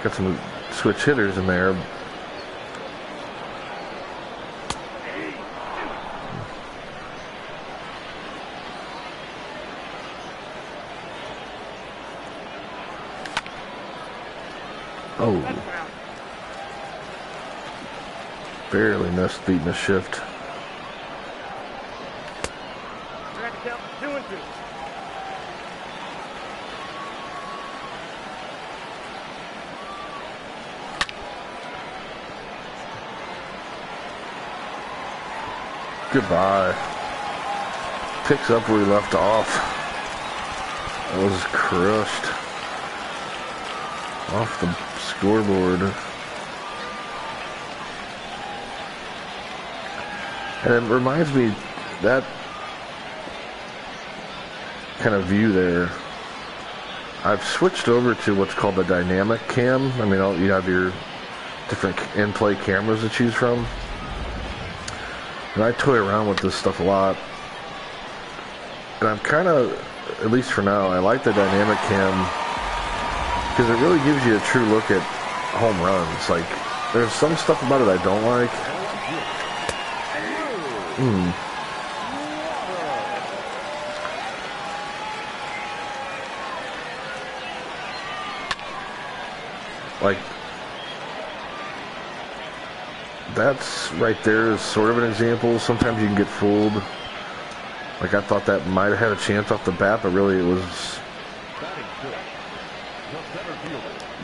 Got some switch hitters in there. Oh, That's foul. barely missed beating the shift. I got to count 2 and 2. Goodbye. Picks up where he left off. That was crushed. Off the scoreboard. And it reminds me, that kind of view there, I've switched over to what's called the dynamic cam. I mean, you have your different in-play cameras to choose from. And I toy around with this stuff a lot. And I'm kind of, at least for now, I like the dynamic cam because it really gives you a true look at home runs. Like, there's some stuff about it I don't like. Like, that's right there is sort of an example. Sometimes you can get fooled. Like, I thought that might have had a chance off the bat, but really it was.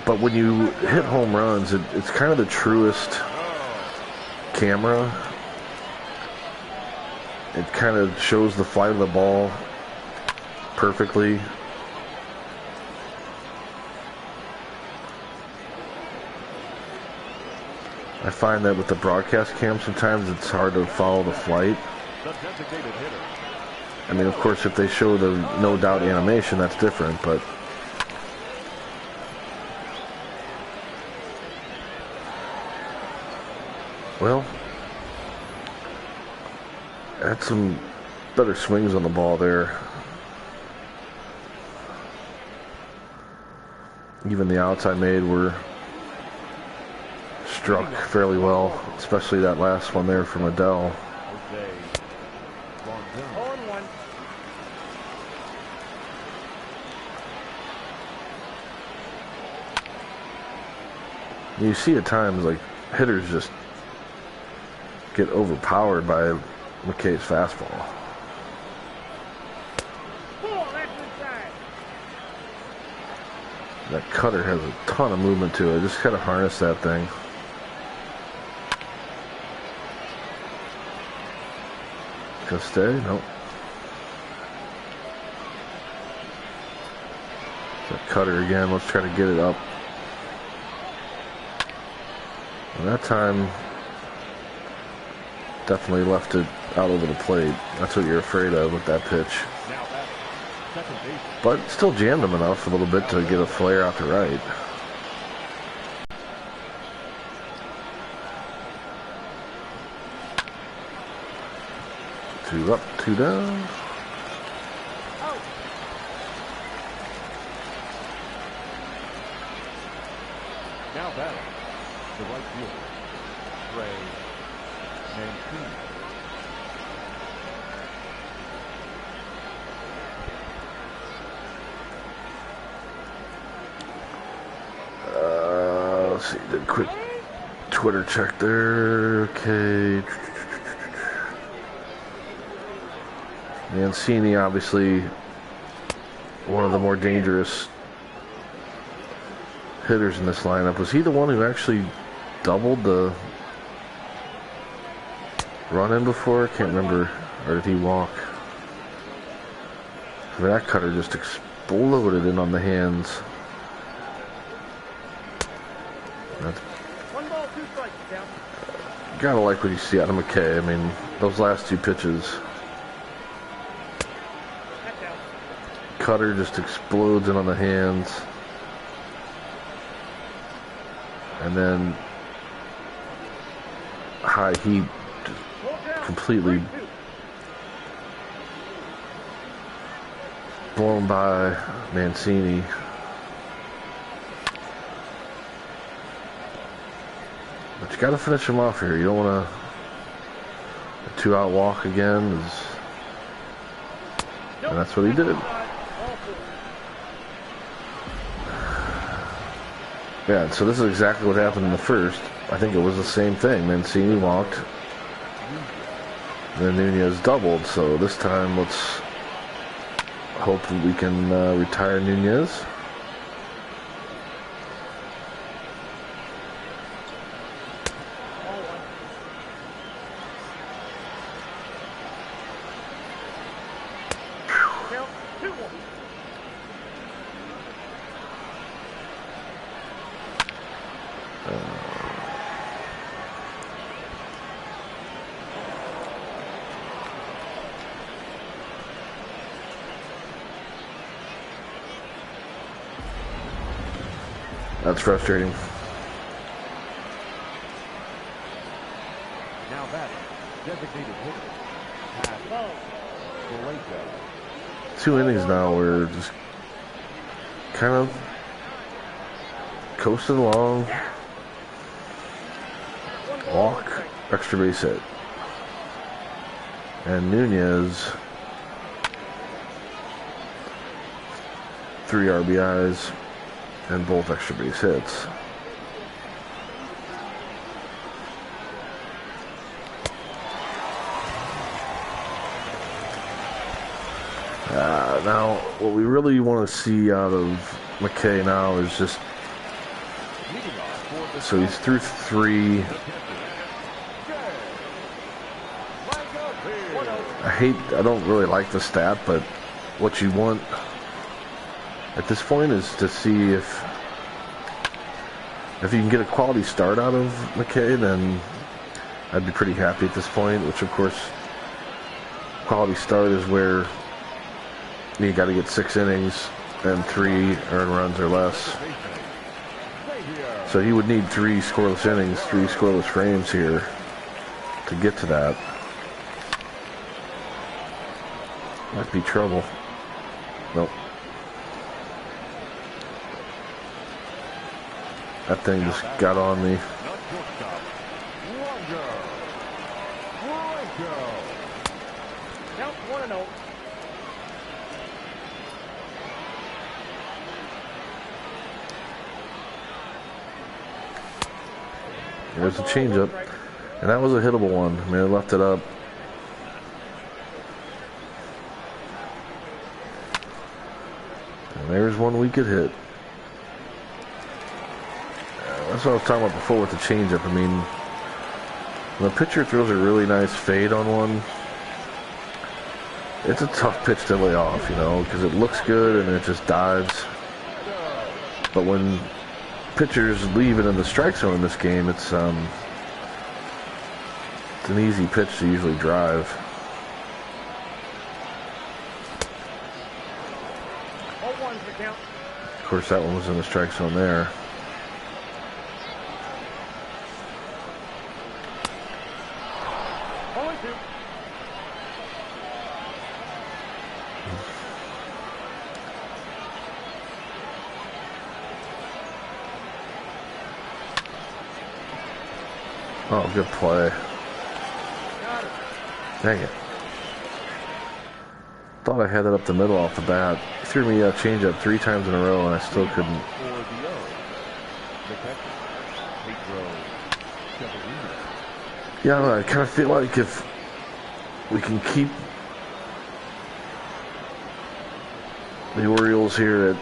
But when you hit home runs, it's kind of the truest camera. It kind of shows the flight of the ball perfectly. I find that with the broadcast cam, sometimes it's hard to follow the flight. I mean, of course, if they show the no doubt animation, that's different, but well, had some better swings on the ball there. Even the outs I made were struck fairly well, especially that last one there from Adele. 0-1. You see at times, like, hitters just get overpowered by McKay's fastball. That's inside. That cutter has a ton of movement to it. Just kind of harness that thing. Gonna stay? Nope. That cutter again. Let's try to get it up. And that time, definitely left it out over the plate. That's what you're afraid of with that pitch. But still jammed him enough a little bit to get a flare out to right. Two up, two down. Now batting, the right fielder, Trey Mancini. Let's see, did a quick Twitter check there. Okay. Mancini, obviously one of the more dangerous hitters in this lineup. Was he the one who actually doubled the run-in before? I can't remember. Or did he walk? I mean, that cutter just exploded in on the hands. That's, 1 ball, 2 strikes, down. gotta like what you see out of McKay. I mean, those last two pitches. That's out. Cutter just explodes in on the hands. And then high heat just completely blown by Mancini. But you got to finish him off here. You don't want to 2-out walk again. And that's what he did. Yeah, so this is exactly what happened in the first. I think it was the same thing. Mancini walked. Then Nunez doubled. So this time, let's hope that we can retire Nunez. 2-1. That's frustrating. Now batting, designated hitter, Pat Blanco. 2 innings now. We're just kind of coasting along. Walk, extra base hit. And Nunez, 3 RBIs and both extra base hits. Now, what we really want to see out of McKay now is just, so he's through 3. I don't really like the stat, but what you want at this point is to see if you can get a quality start out of McKay, then I'd be pretty happy at this point, which of course, quality start is where you got to get 6 innings and 3 earned runs or less. So he would need 3 scoreless innings, 3 scoreless frames here to get to that. Might be trouble. Nope. That thing just got on me. Count 1-0. There's a changeup, and that was a hittable one. I mean, it left it up. And there's one we could hit. That's what I was talking about before with the changeup. I mean, when the pitcher throws a really nice fade on one, it's a tough pitch to lay off, you know, because it looks good and it just dives. But when pitchers leave it in the strike zone in this game, it's an easy pitch to usually drive. 0-1 for count. Of course, that one was in the strike zone there. Oh, good play. Dang it. Thought I had that up the middle off the bat. He threw me a changeup 3 times in a row, and I still couldn't. Yeah, I kind of feel like if we can keep the Orioles here at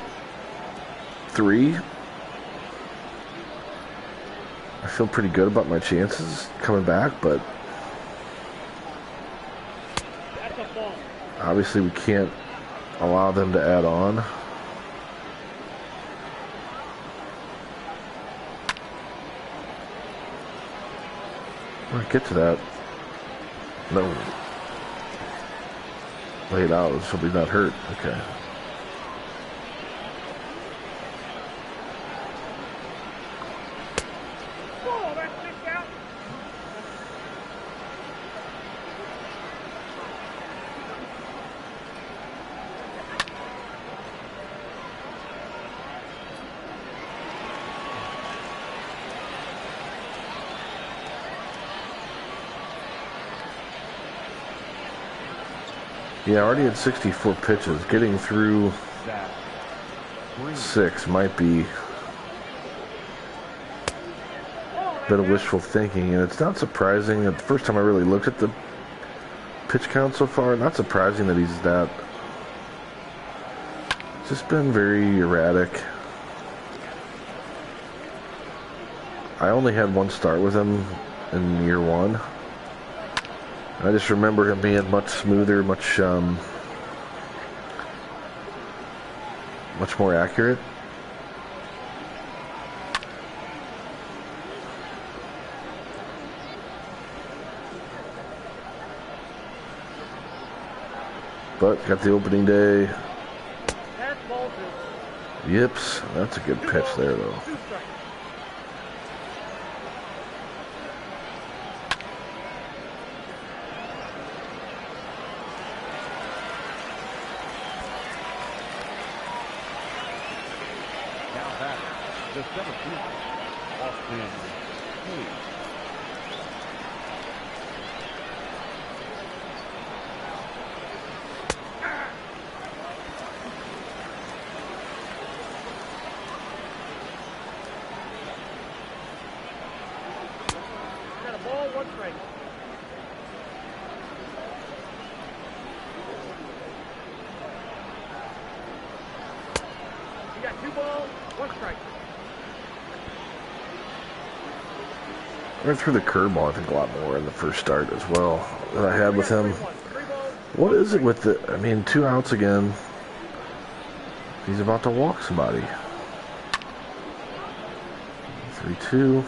3, I feel pretty good about my chances coming back, but obviously we can't allow them to add on. I'll get to that. No. Lay it out so he's not hurt. Okay. Yeah, already at 64 pitches. Getting through 6 might be a bit of wishful thinking, and it's not surprising that the first time I really looked at the pitch count so far, not surprising that he's that. It's just been very erratic. I only had 1 start with him in year 1. I just remember him being much smoother, much much more accurate. But got the opening day. Pass ball two. Yips, that's a good pitch there though. 2 strikes. Now back, the 17th, Austin Hayes. Got a ball, 1 strike. You got 2 balls, 1 strike. I went through the curveball, I think, a lot more in the first start as well that I had with him. 3 balls. What is it with the, I mean, 2 outs again. He's about to walk somebody. 3-2.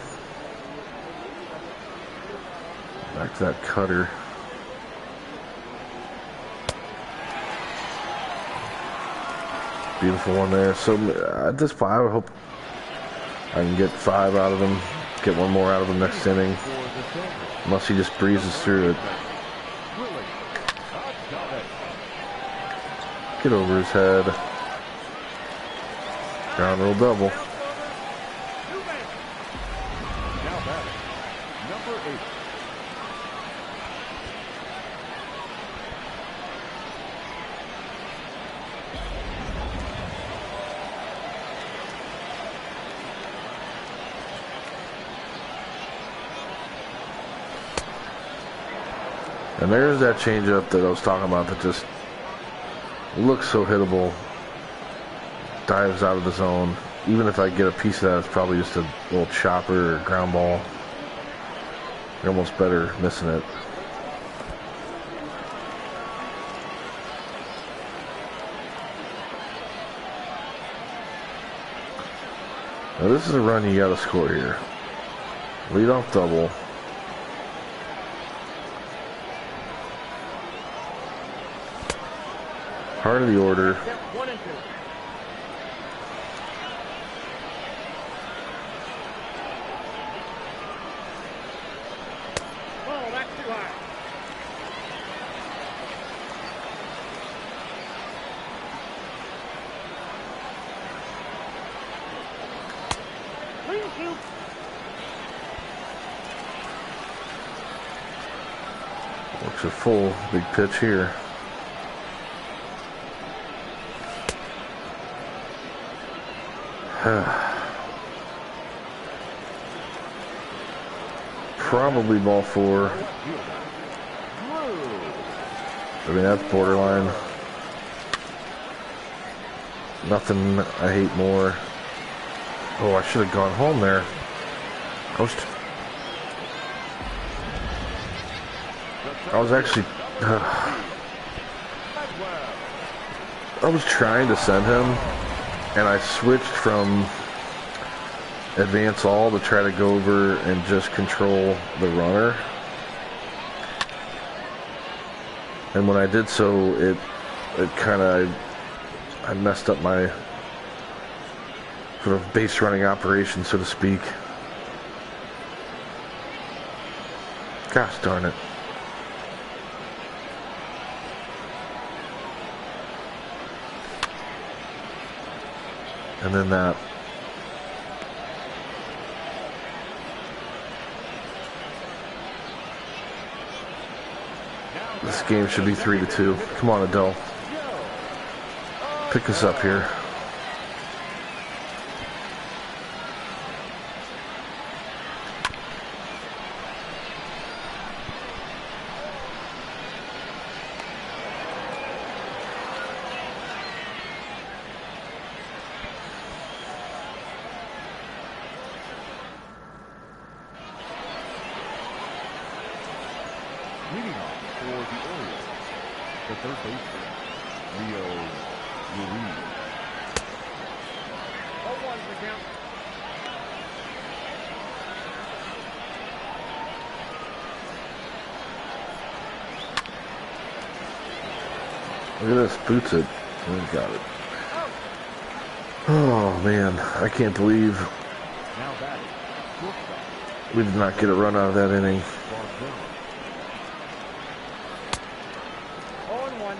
Back to that cutter. Beautiful one there. So at this point, I would hope I can get 5 out of him. Get 1 more out of him next inning. Unless he just breezes through it. Get over his head. Ground rule double. Now back, number 8. And there's that changeup that I was talking about that just looks so hittable. Dives out of the zone. Even if I get a piece of that, it's probably just a little chopper or ground ball. You're almost better missing it. Now this is a run you gotta score here. Lead off double. Heart of the order. Step 1 and 2. Oh, that's too high. Clean shoot. Looks a full big pitch here. Probably ball 4. I mean, that's borderline. Nothing I hate more. Oh, I should have gone home there. I was actually... I was trying to send him, and I switched from advance all to try to go over and just control the runner. And when I did so, it kind of, I messed up my sort of base running operation, so to speak. Gosh darn it. And then that. This game should be 3-2. Come on, Adele. Pick us up here. Leading off for the Orioles, the third baseman, Leo Ruiz. 0-1's the count. Look at this, boots it. Oh, got it. Out. Oh man, I can't believe Now batting, shortstop, we did not get a run out of that inning. Barzell. 0-1.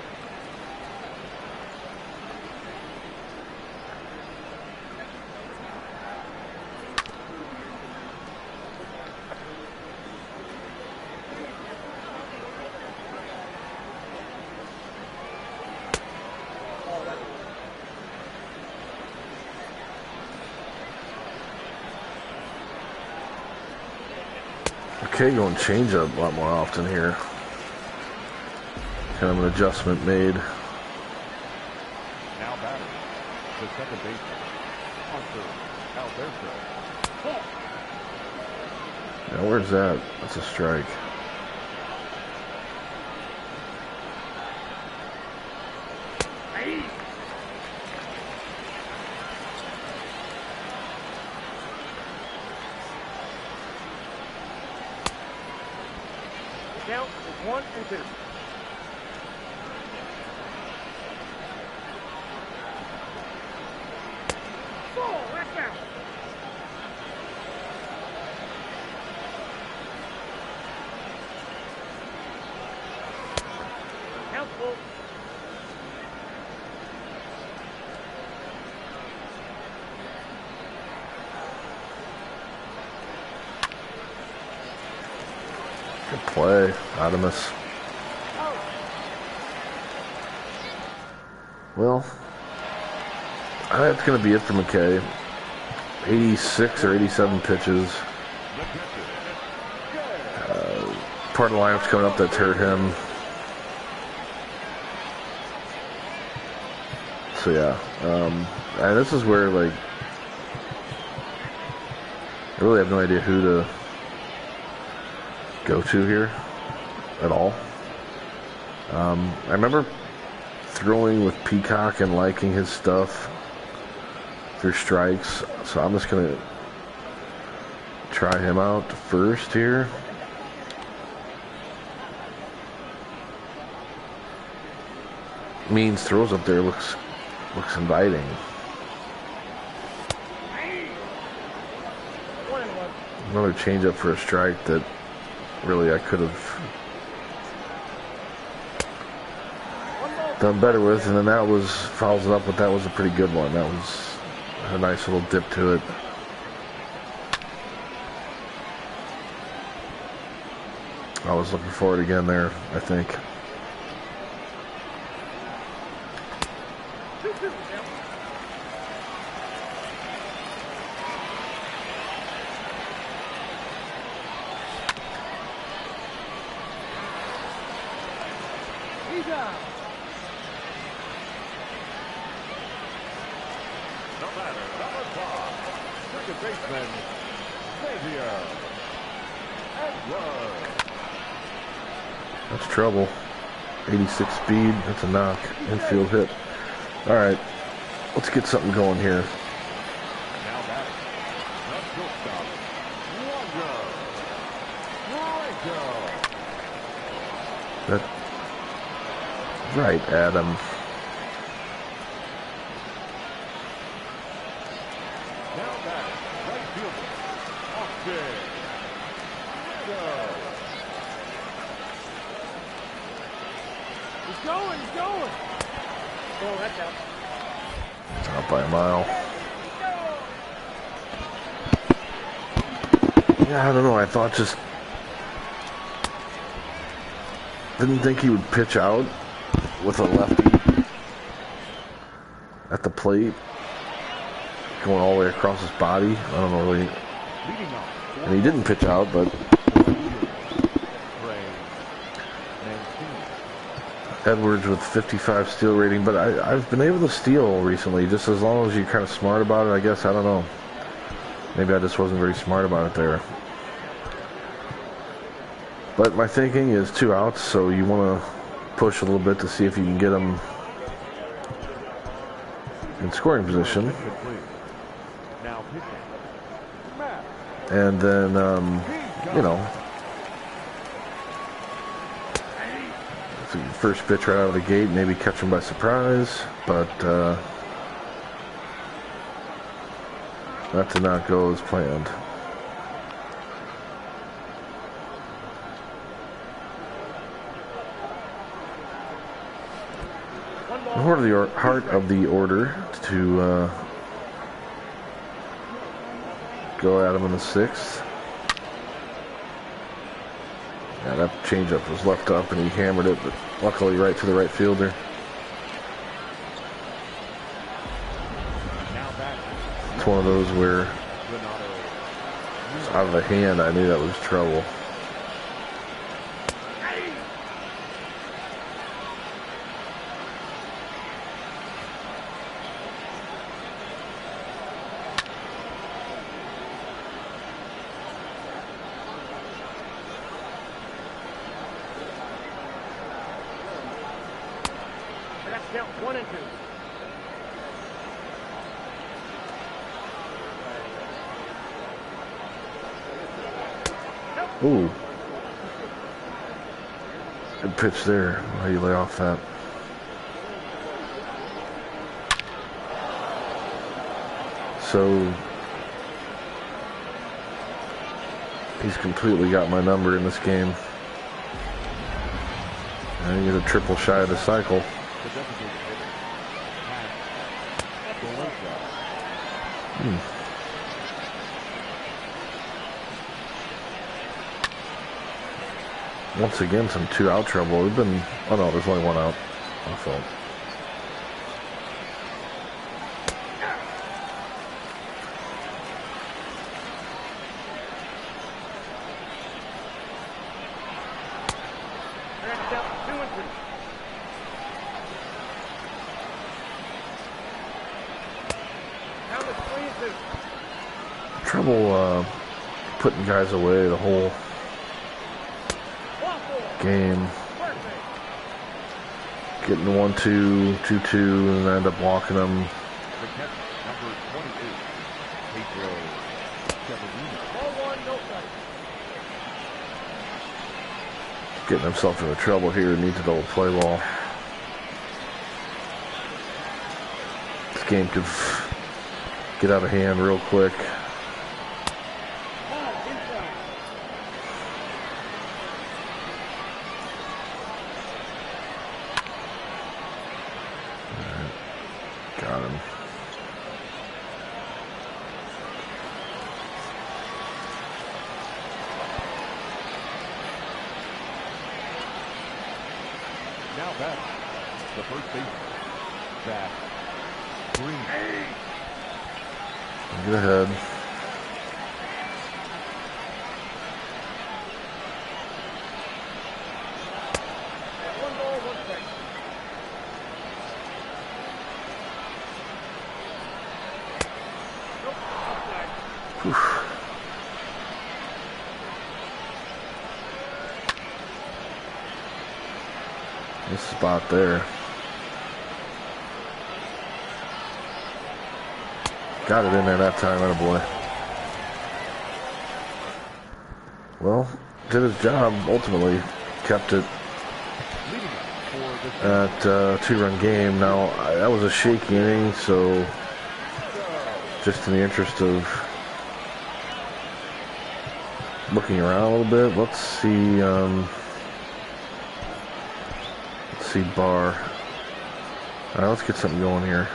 Okay, going change up a lot more often here. Kind of an adjustment made. Now batting, the second baseman, on third, Alberto. Ball. Now where's that? That's a strike. Count is 1-2. Ball, that's out. Count full. Good play, Adamus. Out. Well, that's going to be it for McKay. 86 or 87 pitches. Part of the lineup's coming up that's hurt him. So yeah, and this is where like I really have no idea who to go to here at all. I remember throwing with Peacock and liking his stuff through strikes, so I'm just gonna try him out first here. Means throws up there looks inviting. 1-1. Another changeup for a strike that really I could have done better with, and then that was fouls it up, but that was a pretty good one. That was a nice little dip to it. I was looking for it again there, I think. 2-2 the count. He's out. No matter, number 5, second baseman, Xavier Edwards. That's trouble. 86 speed, that's a knock. Infield hit. Alright, let's get something going here. Now batting, the shortstop, Wander. That right, Adam. Now batting, right fielder, Austin. He's going, he's going. Oh, that's out. It's out by a mile. Yeah, I don't know. I thought just didn't think he would pitch out with a lefty at the plate, going all the way across his body. I don't know really. Leading off, And he didn't pitch out, but Edwards with 55 steal rating. But I've been able to steal recently, just as long as you're kind of smart about it, I guess. I don't know. Maybe I just wasn't very smart about it there. But my thinking is 2 outs, so you want to push a little bit to see if you can get them in scoring position. Now pitching. Matt. And then, you know, it's the first pitch right out of the gate, maybe catch him by surprise, but that did not go as planned. Heart of the order to go at him in the 6th. Yeah, that changeup was left up and he hammered it, but luckily right to the right fielder. It's one of those where it's out of the hand. I knew that was trouble. Count 1 and 2. Ooh. Good pitch there. How do you lay off that? So he's completely got my number in this game. And he get a triple shy of the cycle. Once again, some 2-out trouble. We've been... Oh no, there's only 1 out. My fault. Trouble putting guys away the whole game. Getting 1-2, 2-2, and end up walking them. Getting himself into trouble here. Needs a double play ball. This game could get out of hand real quick. Got him. Now back, the first baseman, Zach Green. Get ahead. This spot there. Got it in there that time, attaboy. Well, did his job, ultimately. Kept it at a 2-run game. Now, that was a shaky inning, so just in the interest of looking around a little bit, let's see, Bar. All right, let's get something going here.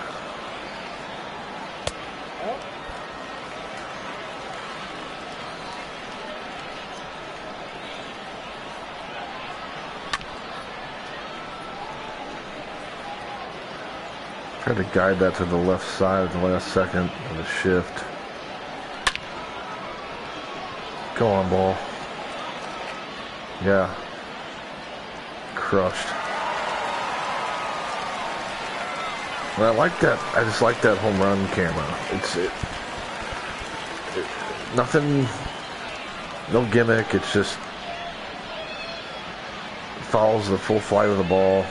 Tried to guide that to the left side at the last second of the shift. Go on, ball. Yeah. Crushed. And I like that. I just like that home run camera. It's nothing, no gimmick. It's just follows the full flight of the ball.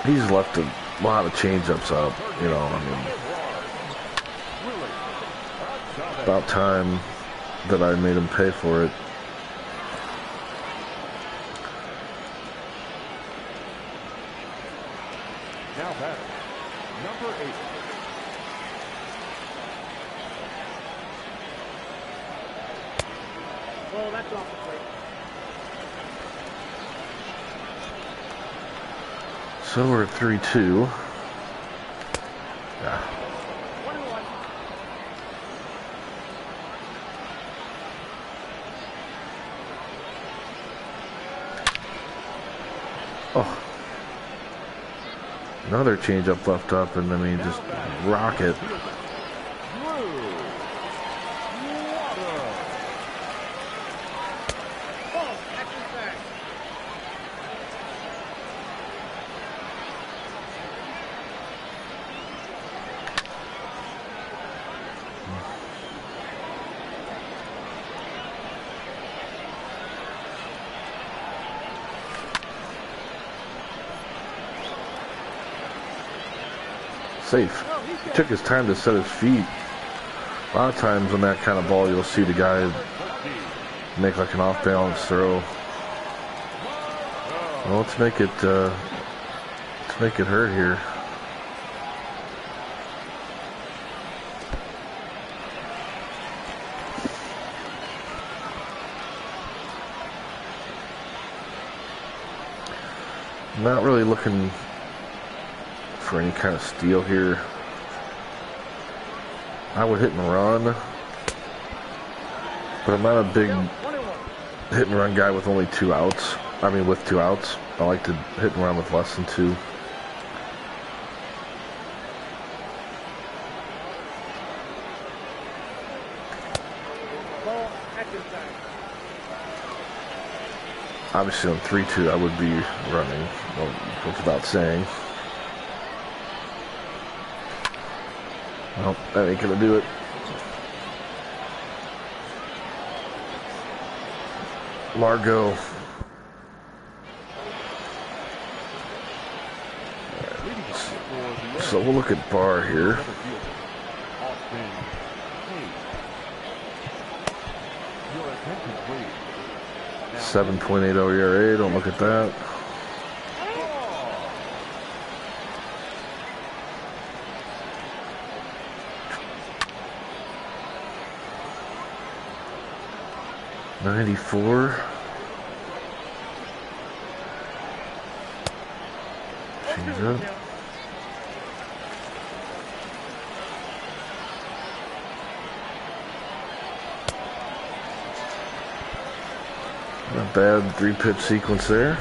He's left a lot of change-ups up, you know, I mean, about time that I made him pay for it. Now batter, number 8. Well, that's off the plate. So we're at 3-2. Yeah. 1-1. Oh. Another changeup left up, and I mean, just rocket. Ball, action back. Safe. He took his time to set his feet. A lot of times on that kind of ball, you'll see the guy make like an off-balance throw. Well, let's make it hurt here. Not really looking for any kind of steal here. I would hit and run, but I'm not a big hit and run guy with only 2 outs. I mean, with 2 outs. I like to hit and run with less than 2. Ball, action back. Obviously on 3-2 I would be running. Well, goes without saying. Well, that ain't gonna do it. Margot. So we'll look at Barr here. 7.80 ERA, don't look at that. .94. Change up. Not bad 3-pitch sequence there.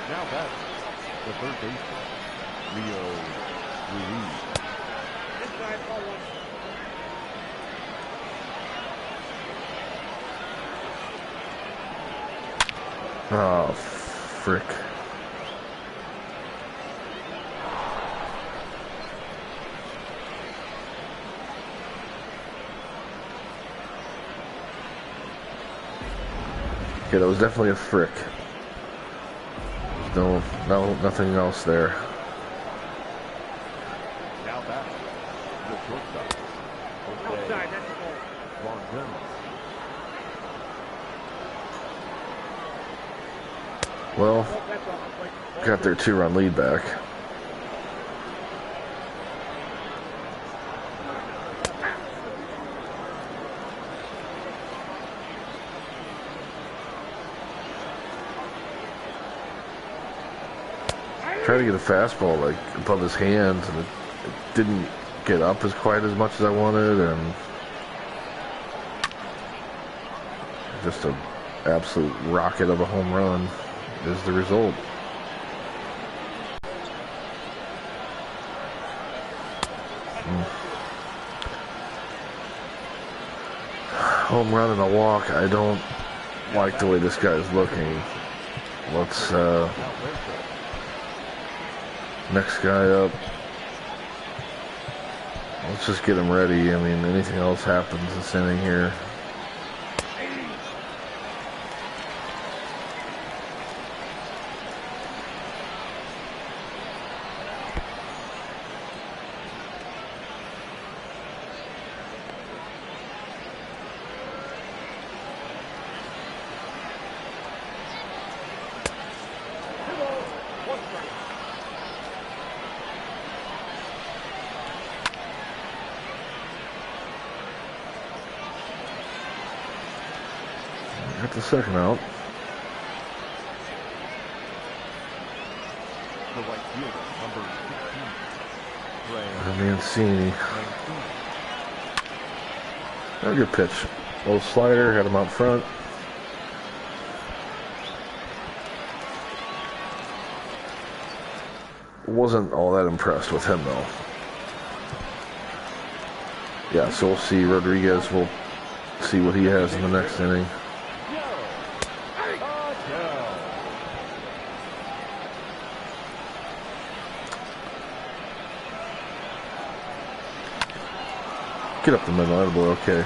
Now back, the third baseman, Leo Ruiz. Inside, ball 1. Oh, frick. Okay, that was definitely a frick. No, nothing else there. Now back, the shortstop, Outside, that's the ball. Von Brennan. Well, Ball, that's off the plate. Ball got their 2-run lead back. Tried to get a fastball like above his hands, and it didn't get up as quite as much as I wanted, and just an absolute rocket of a home run is the result. Home run and a walk. I don't like the way this guy's looking. Let's next guy up. Let's just get him ready. I mean, anything else happens this inning here. the second out. The right fielder, number 16. Mancini. A good pitch. Little slider, had him out front. Wasn't all that impressed with him though. Yeah, so we'll see. Rodriguez, we'll see what he has in the next inning. Get up the middle, that'll be okay.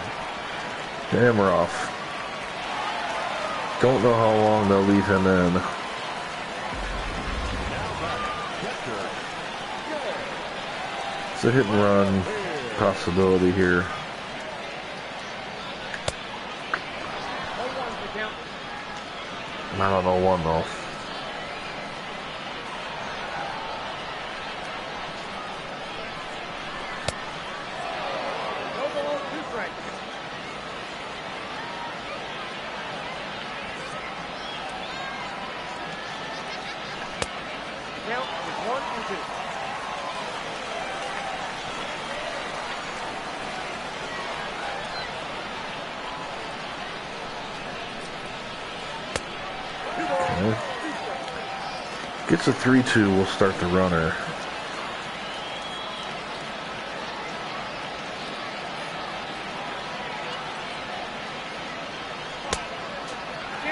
Damn, we're off. Don't know how long they'll leave him in. It's a hit and run possibility here. Not on 0-1 though. Gets a 3-2, we'll start the runner.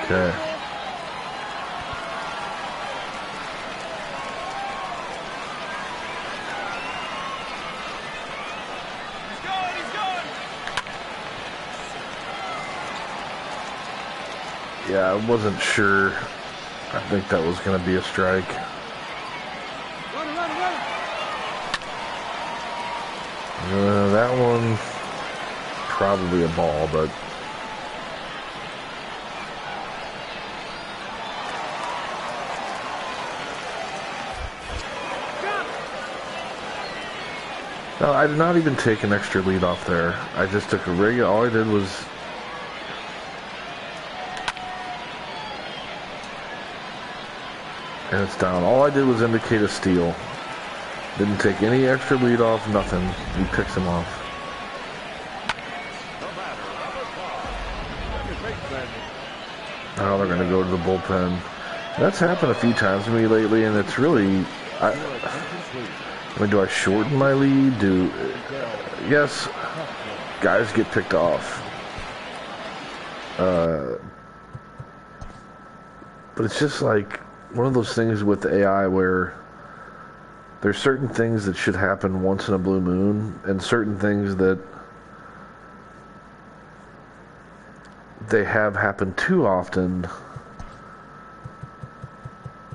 Okay. Yeah, I wasn't sure. I think that was going to be a strike. That one, probably a ball, but... No, I did not even take an extra lead off there. I just took a regular, all I did was... And it's down. All I did was indicate a steal. Didn't take any extra lead off, nothing. He picks him off. Now they're going to go to the bullpen. That's happened a few times to me lately, and it's really... I mean, do I shorten my lead? Yes, guys get picked off. But it's just like one of those things with the AI where there's certain things that should happen once in a blue moon, and certain things that they have happened too often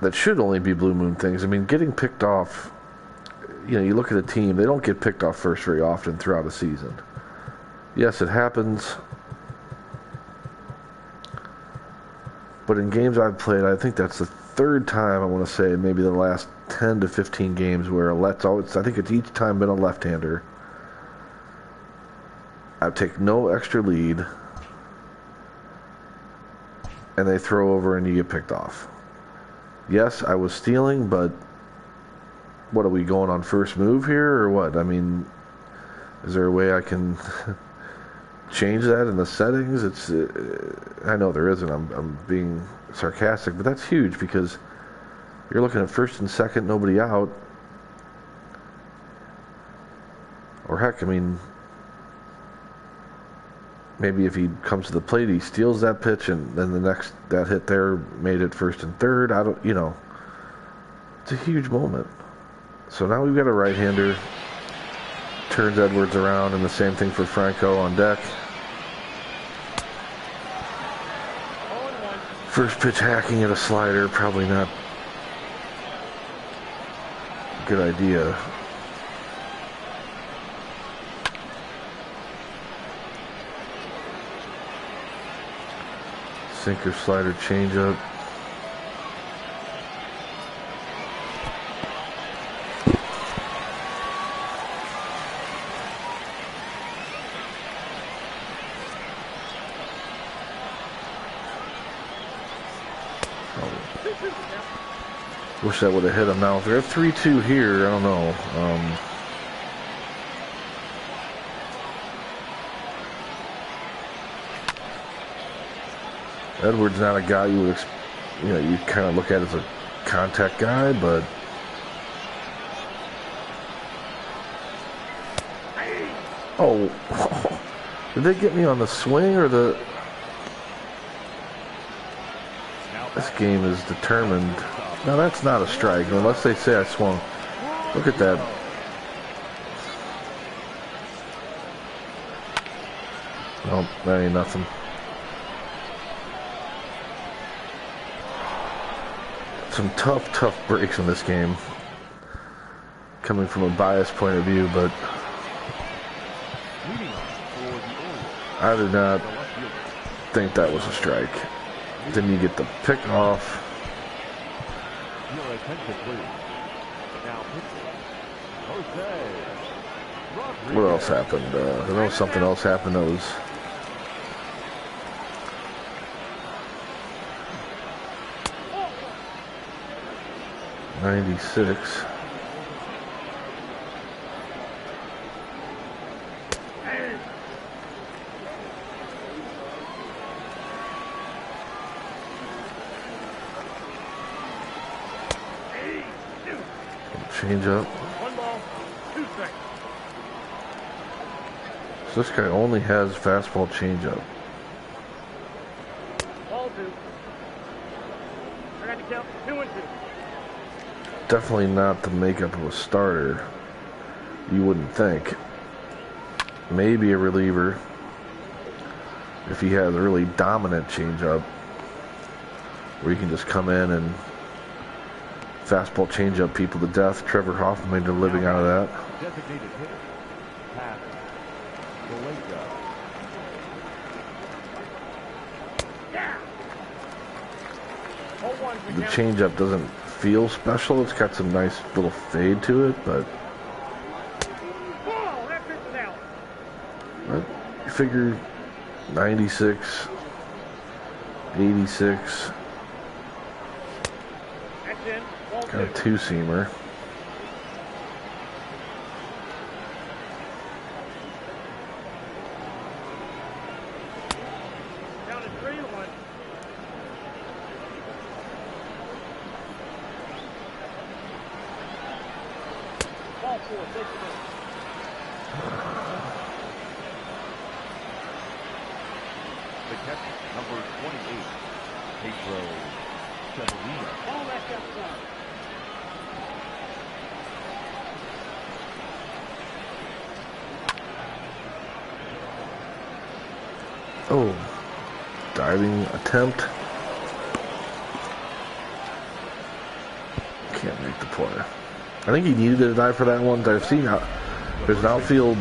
that should only be blue moon things. I mean, getting picked off, you know, you look at a team, they don't get picked off first very often throughout a season. Yes, it happens. But in games I've played, I think that's the third time, I want to say, maybe the last 10 to 15 games where I think it's each time been a left-hander. I take no extra lead, and they throw over and you get picked off. Yes, I was stealing, but what, are we going on first move here or what? I mean, is there a way I can change that in the settings? I know there isn't. I'm being sarcastic, but that's huge because you're looking at first and second, nobody out. Or heck, I mean, maybe if he comes to the plate, he steals that pitch, and then that hit there made it first and third. It's a huge moment. So now we've got a right-hander, turns Edwards around, and the same thing for Franco on deck. First pitch hacking at a slider, probably not a good idea. Sinker, slider, changeup. Wish that would have hit him. Now, if they're 3-2 here, I don't know. Edwards not a guy you would, you kind of look at as a contact guy, but oh, did they get me on the swing or the? This game is determined. No, that's not a strike unless they say I swung. Look at that. Nope, that ain't nothing. Some tough breaks in this game. Coming from a biased point of view, but I do not think that was a strike. Then you get the pick off. What else happened? I know something else happened that was... .96. Change up. 1 ball, 2 strikes. So this guy only has fastball change up. Ball 2. I got to count 2 and 2. Definitely not the makeup of a starter. You wouldn't think. Maybe a reliever if he has a really dominant changeup where you can just come in and fastball changeup people to death. Trevor Hoffman made a living out of that. Designated hitter. Pass. The changeup doesn't feel special. It's got some nice little fade to it, but you figure 96, 86, got a 2-seamer. Down to 3-1. Ball 4, take the ball. The catcher, number 28, Pedro Severino. Ball back outside. Oh, diving attempt. Can't make the play. I think he needed to dive for that one. I've seen there's an outfield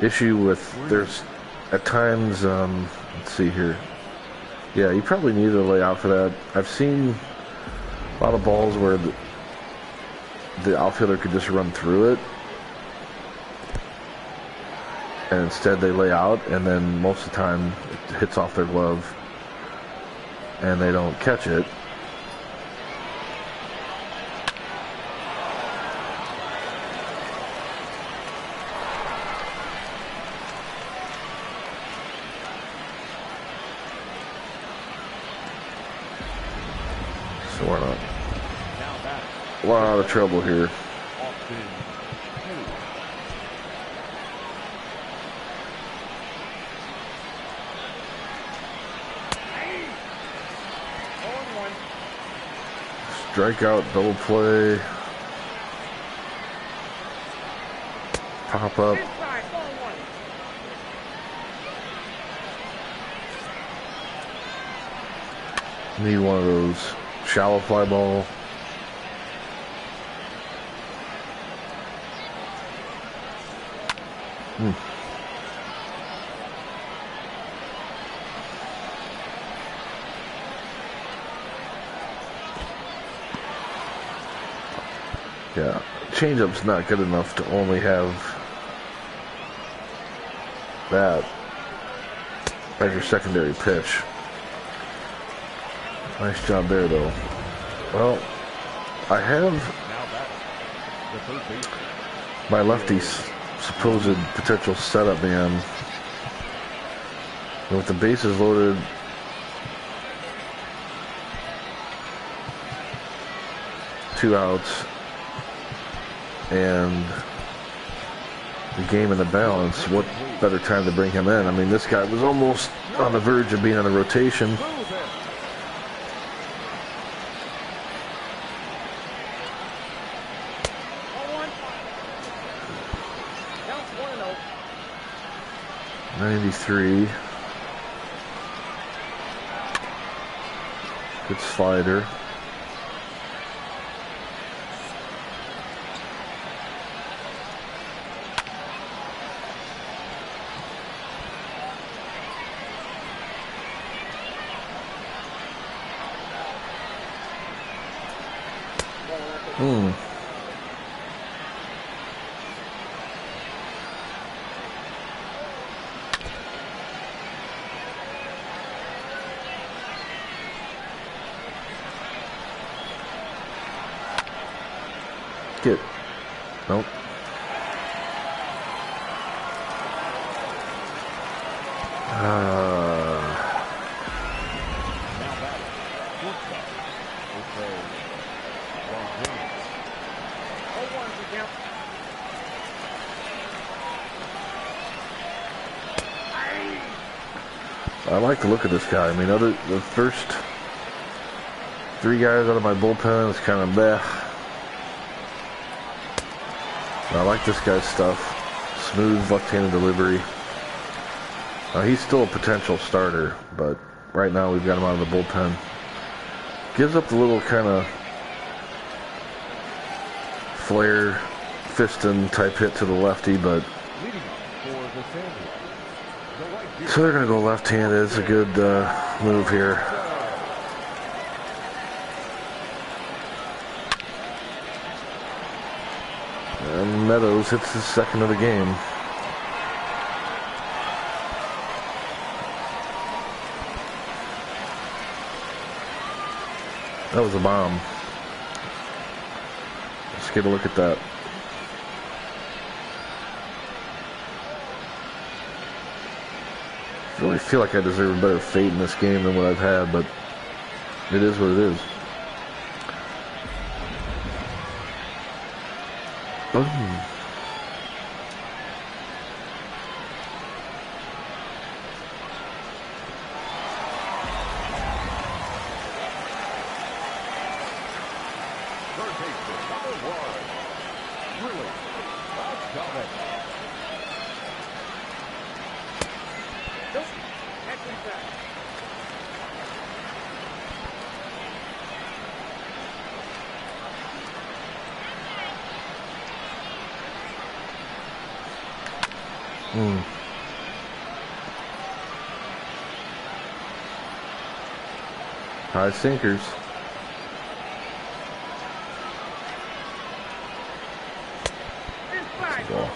issue with there's at times. Let's see here. Yeah, he probably needed to lay out for that. I've seen a lot of balls where the outfielder could just run through it, and instead they lay out, and then most of the time it hits off their glove and they don't catch it. So we're not a lot of trouble here. Strikeout, double play, pop up. Inside, ball 1. Need one of those shallow fly ball. Yeah, changeup's not good enough to only have that as your secondary pitch. Nice job there, though. Well, I have Now batting, the third baseman. my lefty's supposed potential setup man. And with the bases loaded, two outs, and the game in the balance, what better time to bring him in? I mean, this guy was almost on the verge of being on the rotation. Throws it. 0-1. Count 1-0. 93. Good slider. Get. Nope. Now batting, shortstop. Jose Rodriguez. 0-1 is the count. I like the look of this guy. I mean, the first three guys out of my bullpen is kind of bleh. I like this guy's stuff. Smooth left-handed delivery. He's still a potential starter, but right now we've got him out of the bullpen. Gives up the little kind of flare, fisting type hit to the lefty, but Leading off for the San Diego. The right fielder. so they're going to go left-handed. It's a good move here. And Meadows hits his second of the game. That was a bomb. Let's get a look at that. I really feel like I deserve a better fate in this game than what I've had, but it is what it is. Boom. Third baseman, number 1. Really? That's coming. Nope. That's inside. High sinkers. Inside. Ball.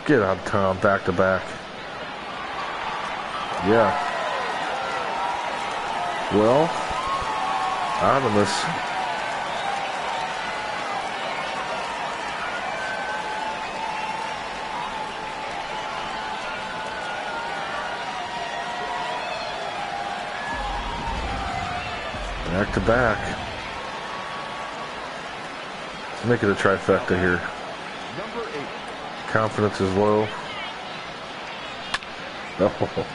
2. Get out of town, back to back. Yeah. Well, Ominous. Back to back. Let's make it a trifecta here. Number 8. Confidence is low. Oh.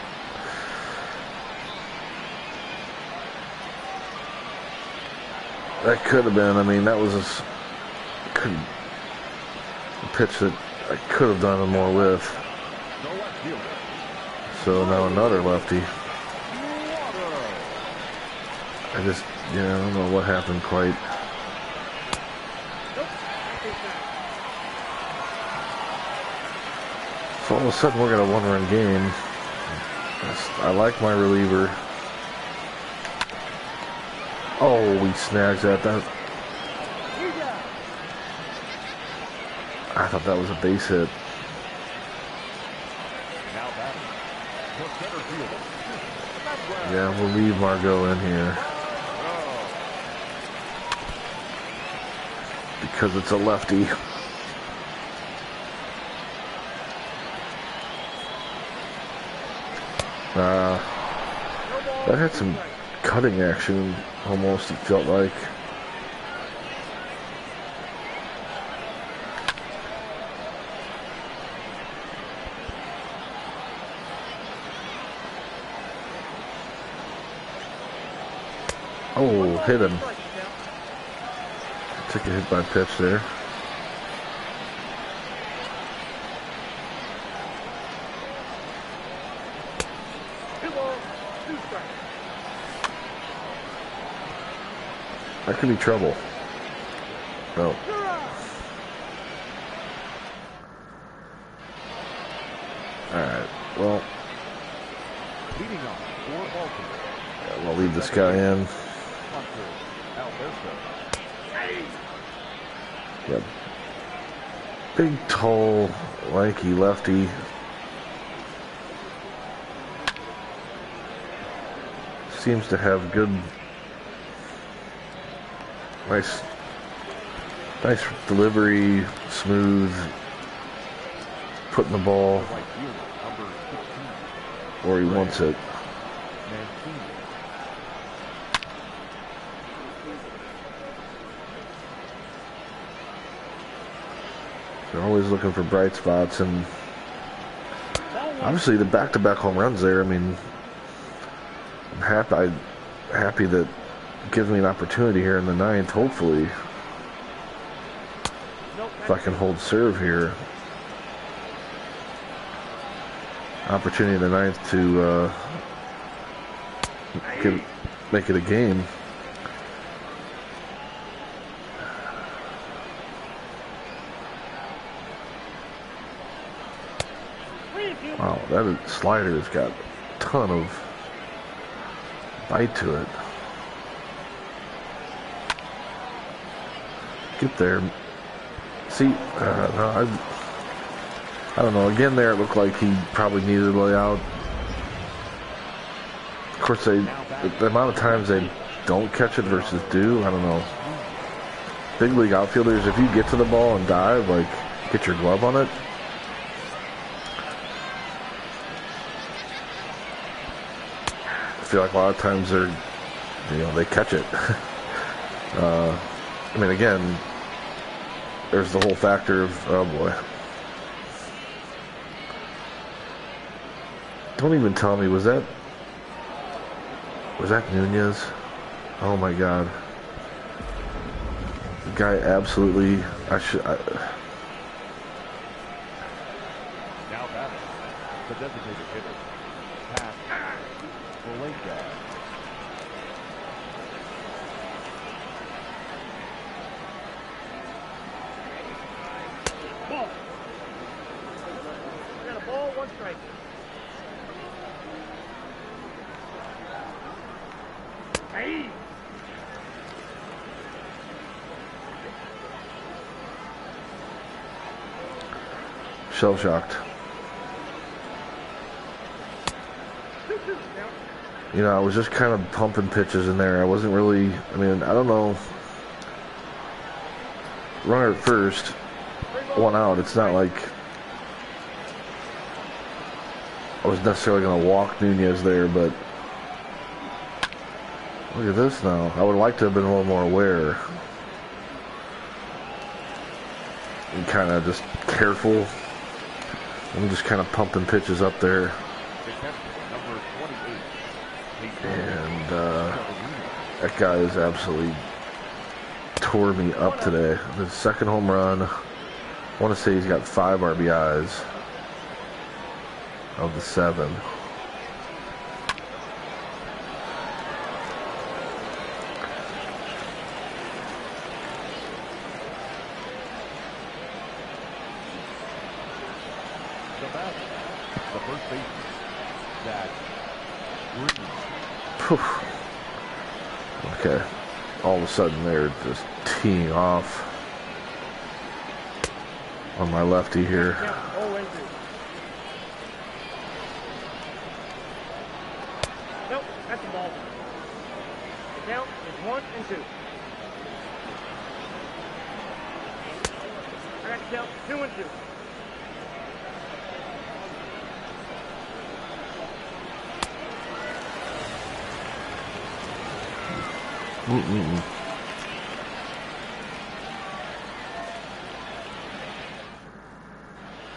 That could have been, I mean, that was a pitch that I could have done more with. The left fielder. So now another lefty. Water. I just, I don't know what happened quite. Nope. That's inside. So all of a sudden we're going to one-run game. I like my reliever. Oh, he snags that. I thought that was a base hit. Now batting. The center fielder. Yeah, we'll leave Margot in here because it's a lefty. That had some cutting action, almost, it felt like. Oh, hit him. Took a hit by pitch there. That could be trouble. No. Alright, well. Leading off for Baltimore. Yeah, we'll leave this guy in. Yep. Big, tall, lanky lefty. Seems to have good, nice delivery, smooth, putting the ball where he wants it. They're always looking for bright spots, and obviously the back-to-back home runs there. I mean, I'm happy that it gives me an opportunity here in the ninth, hopefully, if I can hold serve here. Opportunity in the ninth to make it a game. Wow, that slider's got a ton of bite to it. Get there. See, no, I don't know. Again, there it looked like he probably needed a lay out. Of course, the amount of times they don't catch it versus do, I don't know. Big league outfielders, if you get to the ball and dive, like, get your glove on it. I feel like a lot of times they catch it. I mean, again, there's the whole factor of, oh boy. Don't even tell me, was that Nunez? Oh my God. The guy absolutely, Now batting. The designated hitter. Pass. Malenka. Ball. We got a ball, one strike. Hey. shell shocked. You know, I was just kind of pumping pitches in there. I wasn't really, I mean, I don't know. Runner at first, one out. It's not like I was necessarily going to walk Nunez there, but look at this now. I would like to have been a little more aware and kind of just careful. I'm just kind of pumping pitches up there. And that guy is absolutely tore me up today. The second home run. I want to say he's got 5 RBIs of the 7. The first baseman, that okay. All of a sudden they're just teeing off on my lefty here. Ball. The count is 1 and 2. I got the count 2 and 2.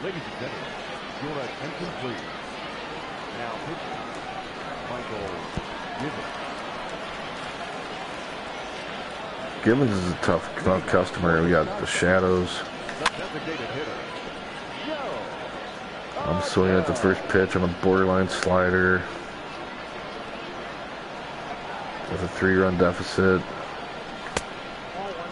Ladies and gentlemen, your attention please. Now pitching, Michael Gibbons. Gibbons is a tough customer. We got the shadows. The designated hitter, Joe. I'm swinging at the first pitch on a borderline slider with a 3-run deficit. Ball 1.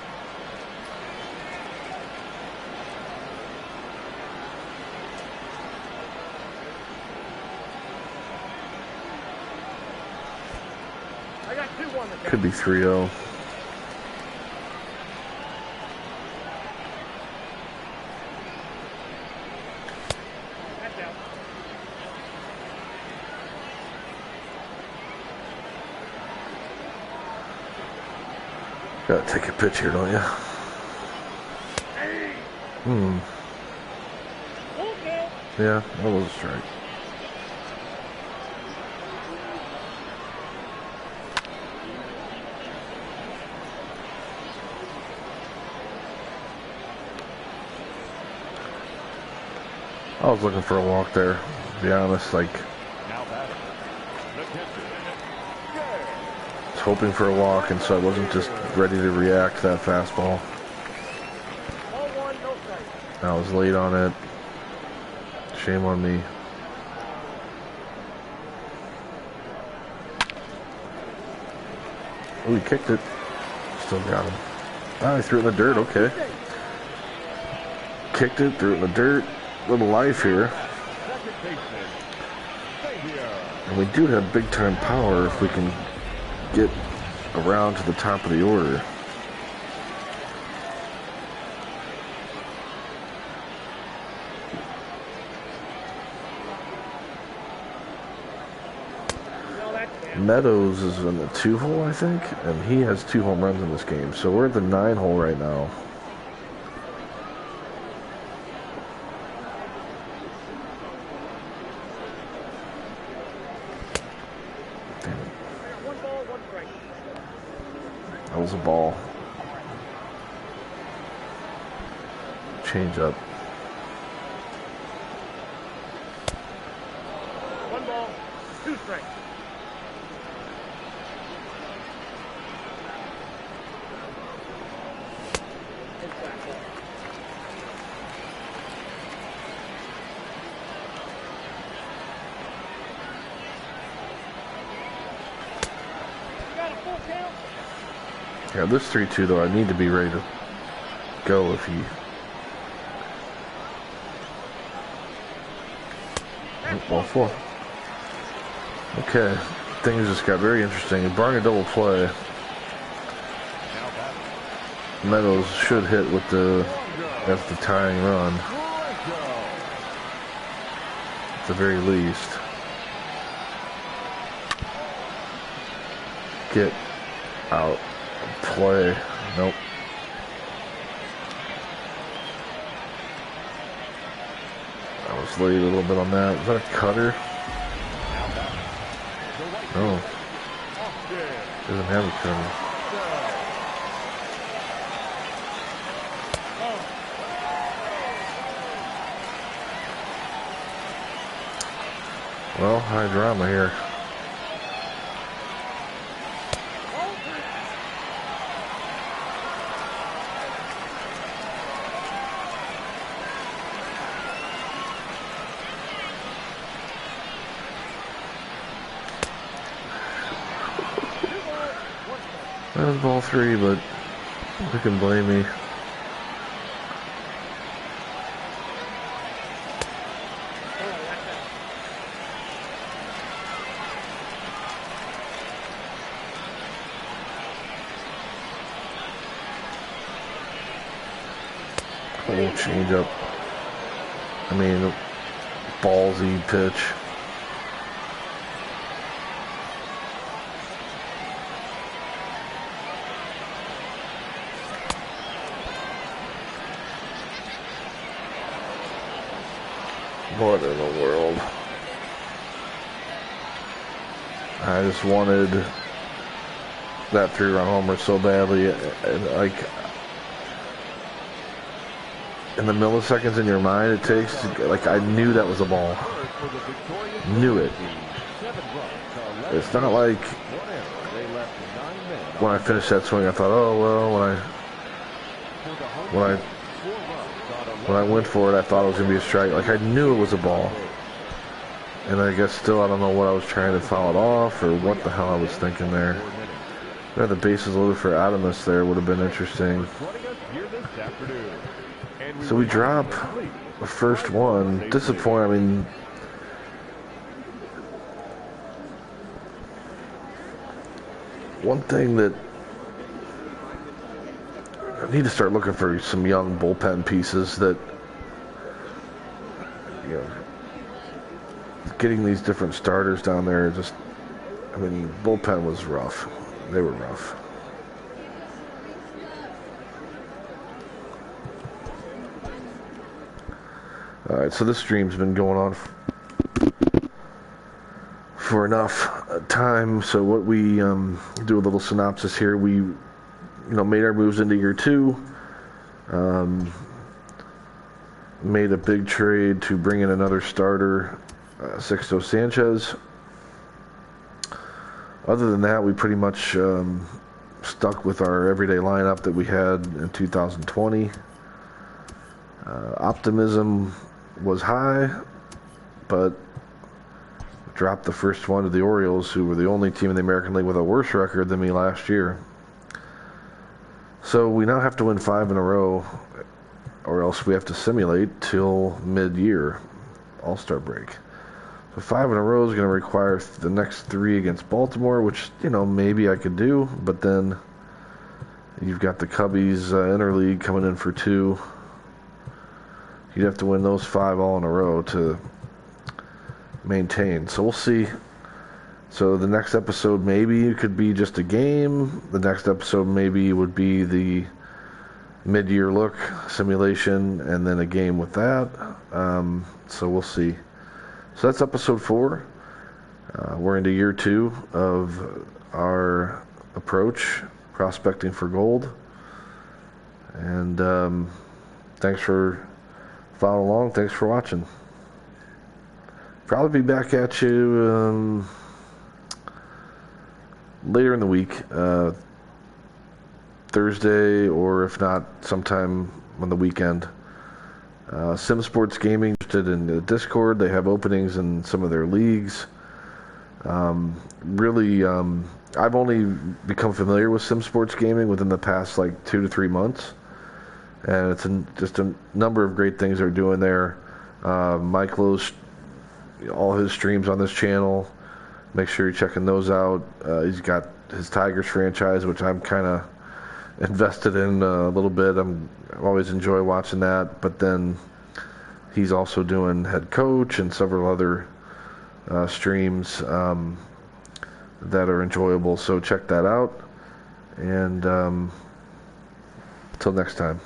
I got 2-1 the count. Could be 3-0. That's out. Gotta take a pitch here, don't you? Hey! Okay. Yeah, that was a strike. I was looking for a walk there, to be honest. Like, Now batting, the catcher, I was hoping for a walk, and so I wasn't just ready to react to that fastball. Ball 1, no strike. I was late on it. Shame on me. Oh, he kicked it. Still got him. Ah, he threw it in the dirt. Okay. Kicked it, threw it in the dirt. Little life here. second baseman, Xavier. And we do have big time power if we can get around to the top of the order. No, that's down. Meadows is in the 2-hole, I think, and he has 2 home runs in this game. So we're at the 9-hole right now. Damn it. I got 1 ball, 1 strike. That was a ball. Change up. 1 ball, 2 strikes. Exactly. Got a full count. Yeah, this 3-2 though, I need to be ready to go if he. Ball 4. Okay, things just got very interesting. Barring a double play, Now batting, Meadows should hit with the that's the tying run Blanco. at the very least. Get out, play. Nope. I was late a little bit on that. Was that a cutter? Now batting, the right No, Austin. doesn't have a cutter. Well, high drama here. That was ball 3, but who can blame me? Oh, change up. I mean, ballsy pitch. What in the world? I just wanted that 3-run homer so badly. Like, in the milliseconds in your mind it takes, like, I knew that was a ball. Knew it. It's not like when I finished that swing I thought, oh well, when I went for it I thought it was gonna be a strike. Like, I knew it was a ball. And I guess still I don't know what I was trying to foul it off or what the hell I was thinking there. Yeah, the bases loaded for Adamus there would have been interesting. So we drop the first one. Disappointing. I mean, one thing that I need to start looking for some young bullpen pieces that, you know, getting these different starters down there just, I mean, bullpen was rough. They were rough. All right, so this stream's been going on for enough time. So what we do a little synopsis here. We, made our moves into year 2. Made a big trade to bring in another starter, Sixto Sanchez. Other than that, we pretty much stuck with our everyday lineup that we had in 2020. Optimism was high, but dropped the first one to the Orioles, who were the only team in the American League with a worse record than me last year. So we now have to win 5 in a row, or else we have to simulate till mid-year, All-Star break. So 5 in a row is going to require the next 3 against Baltimore, which, maybe I could do, but then you've got the Cubbies interleague coming in for 2. You'd have to win those 5 all in a row to maintain. So we'll see. So the next episode maybe it could be just a game. The next episode maybe would be the mid-year look simulation and then a game with that. So we'll see. So that's episode 4. We're into year 2 of our approach, prospecting for gold. And thanks for following along. Thanks for watching. Probably be back at you later in the week, Thursday, or if not, sometime on the weekend. Sim Sports Gaming interested in the Discord. They have openings in some of their leagues. I've only become familiar with Sim Sports Gaming within the past 2 to 3 months, and it's just a number of great things they're doing there. Mike Lowe's, all his streams on this channel. Make sure you're checking those out. He's got his Tigers franchise, which I'm kind of invested in a little bit. I always enjoy watching that. But then he's also doing head coach and several other streams that are enjoyable. So check that out. And until next time.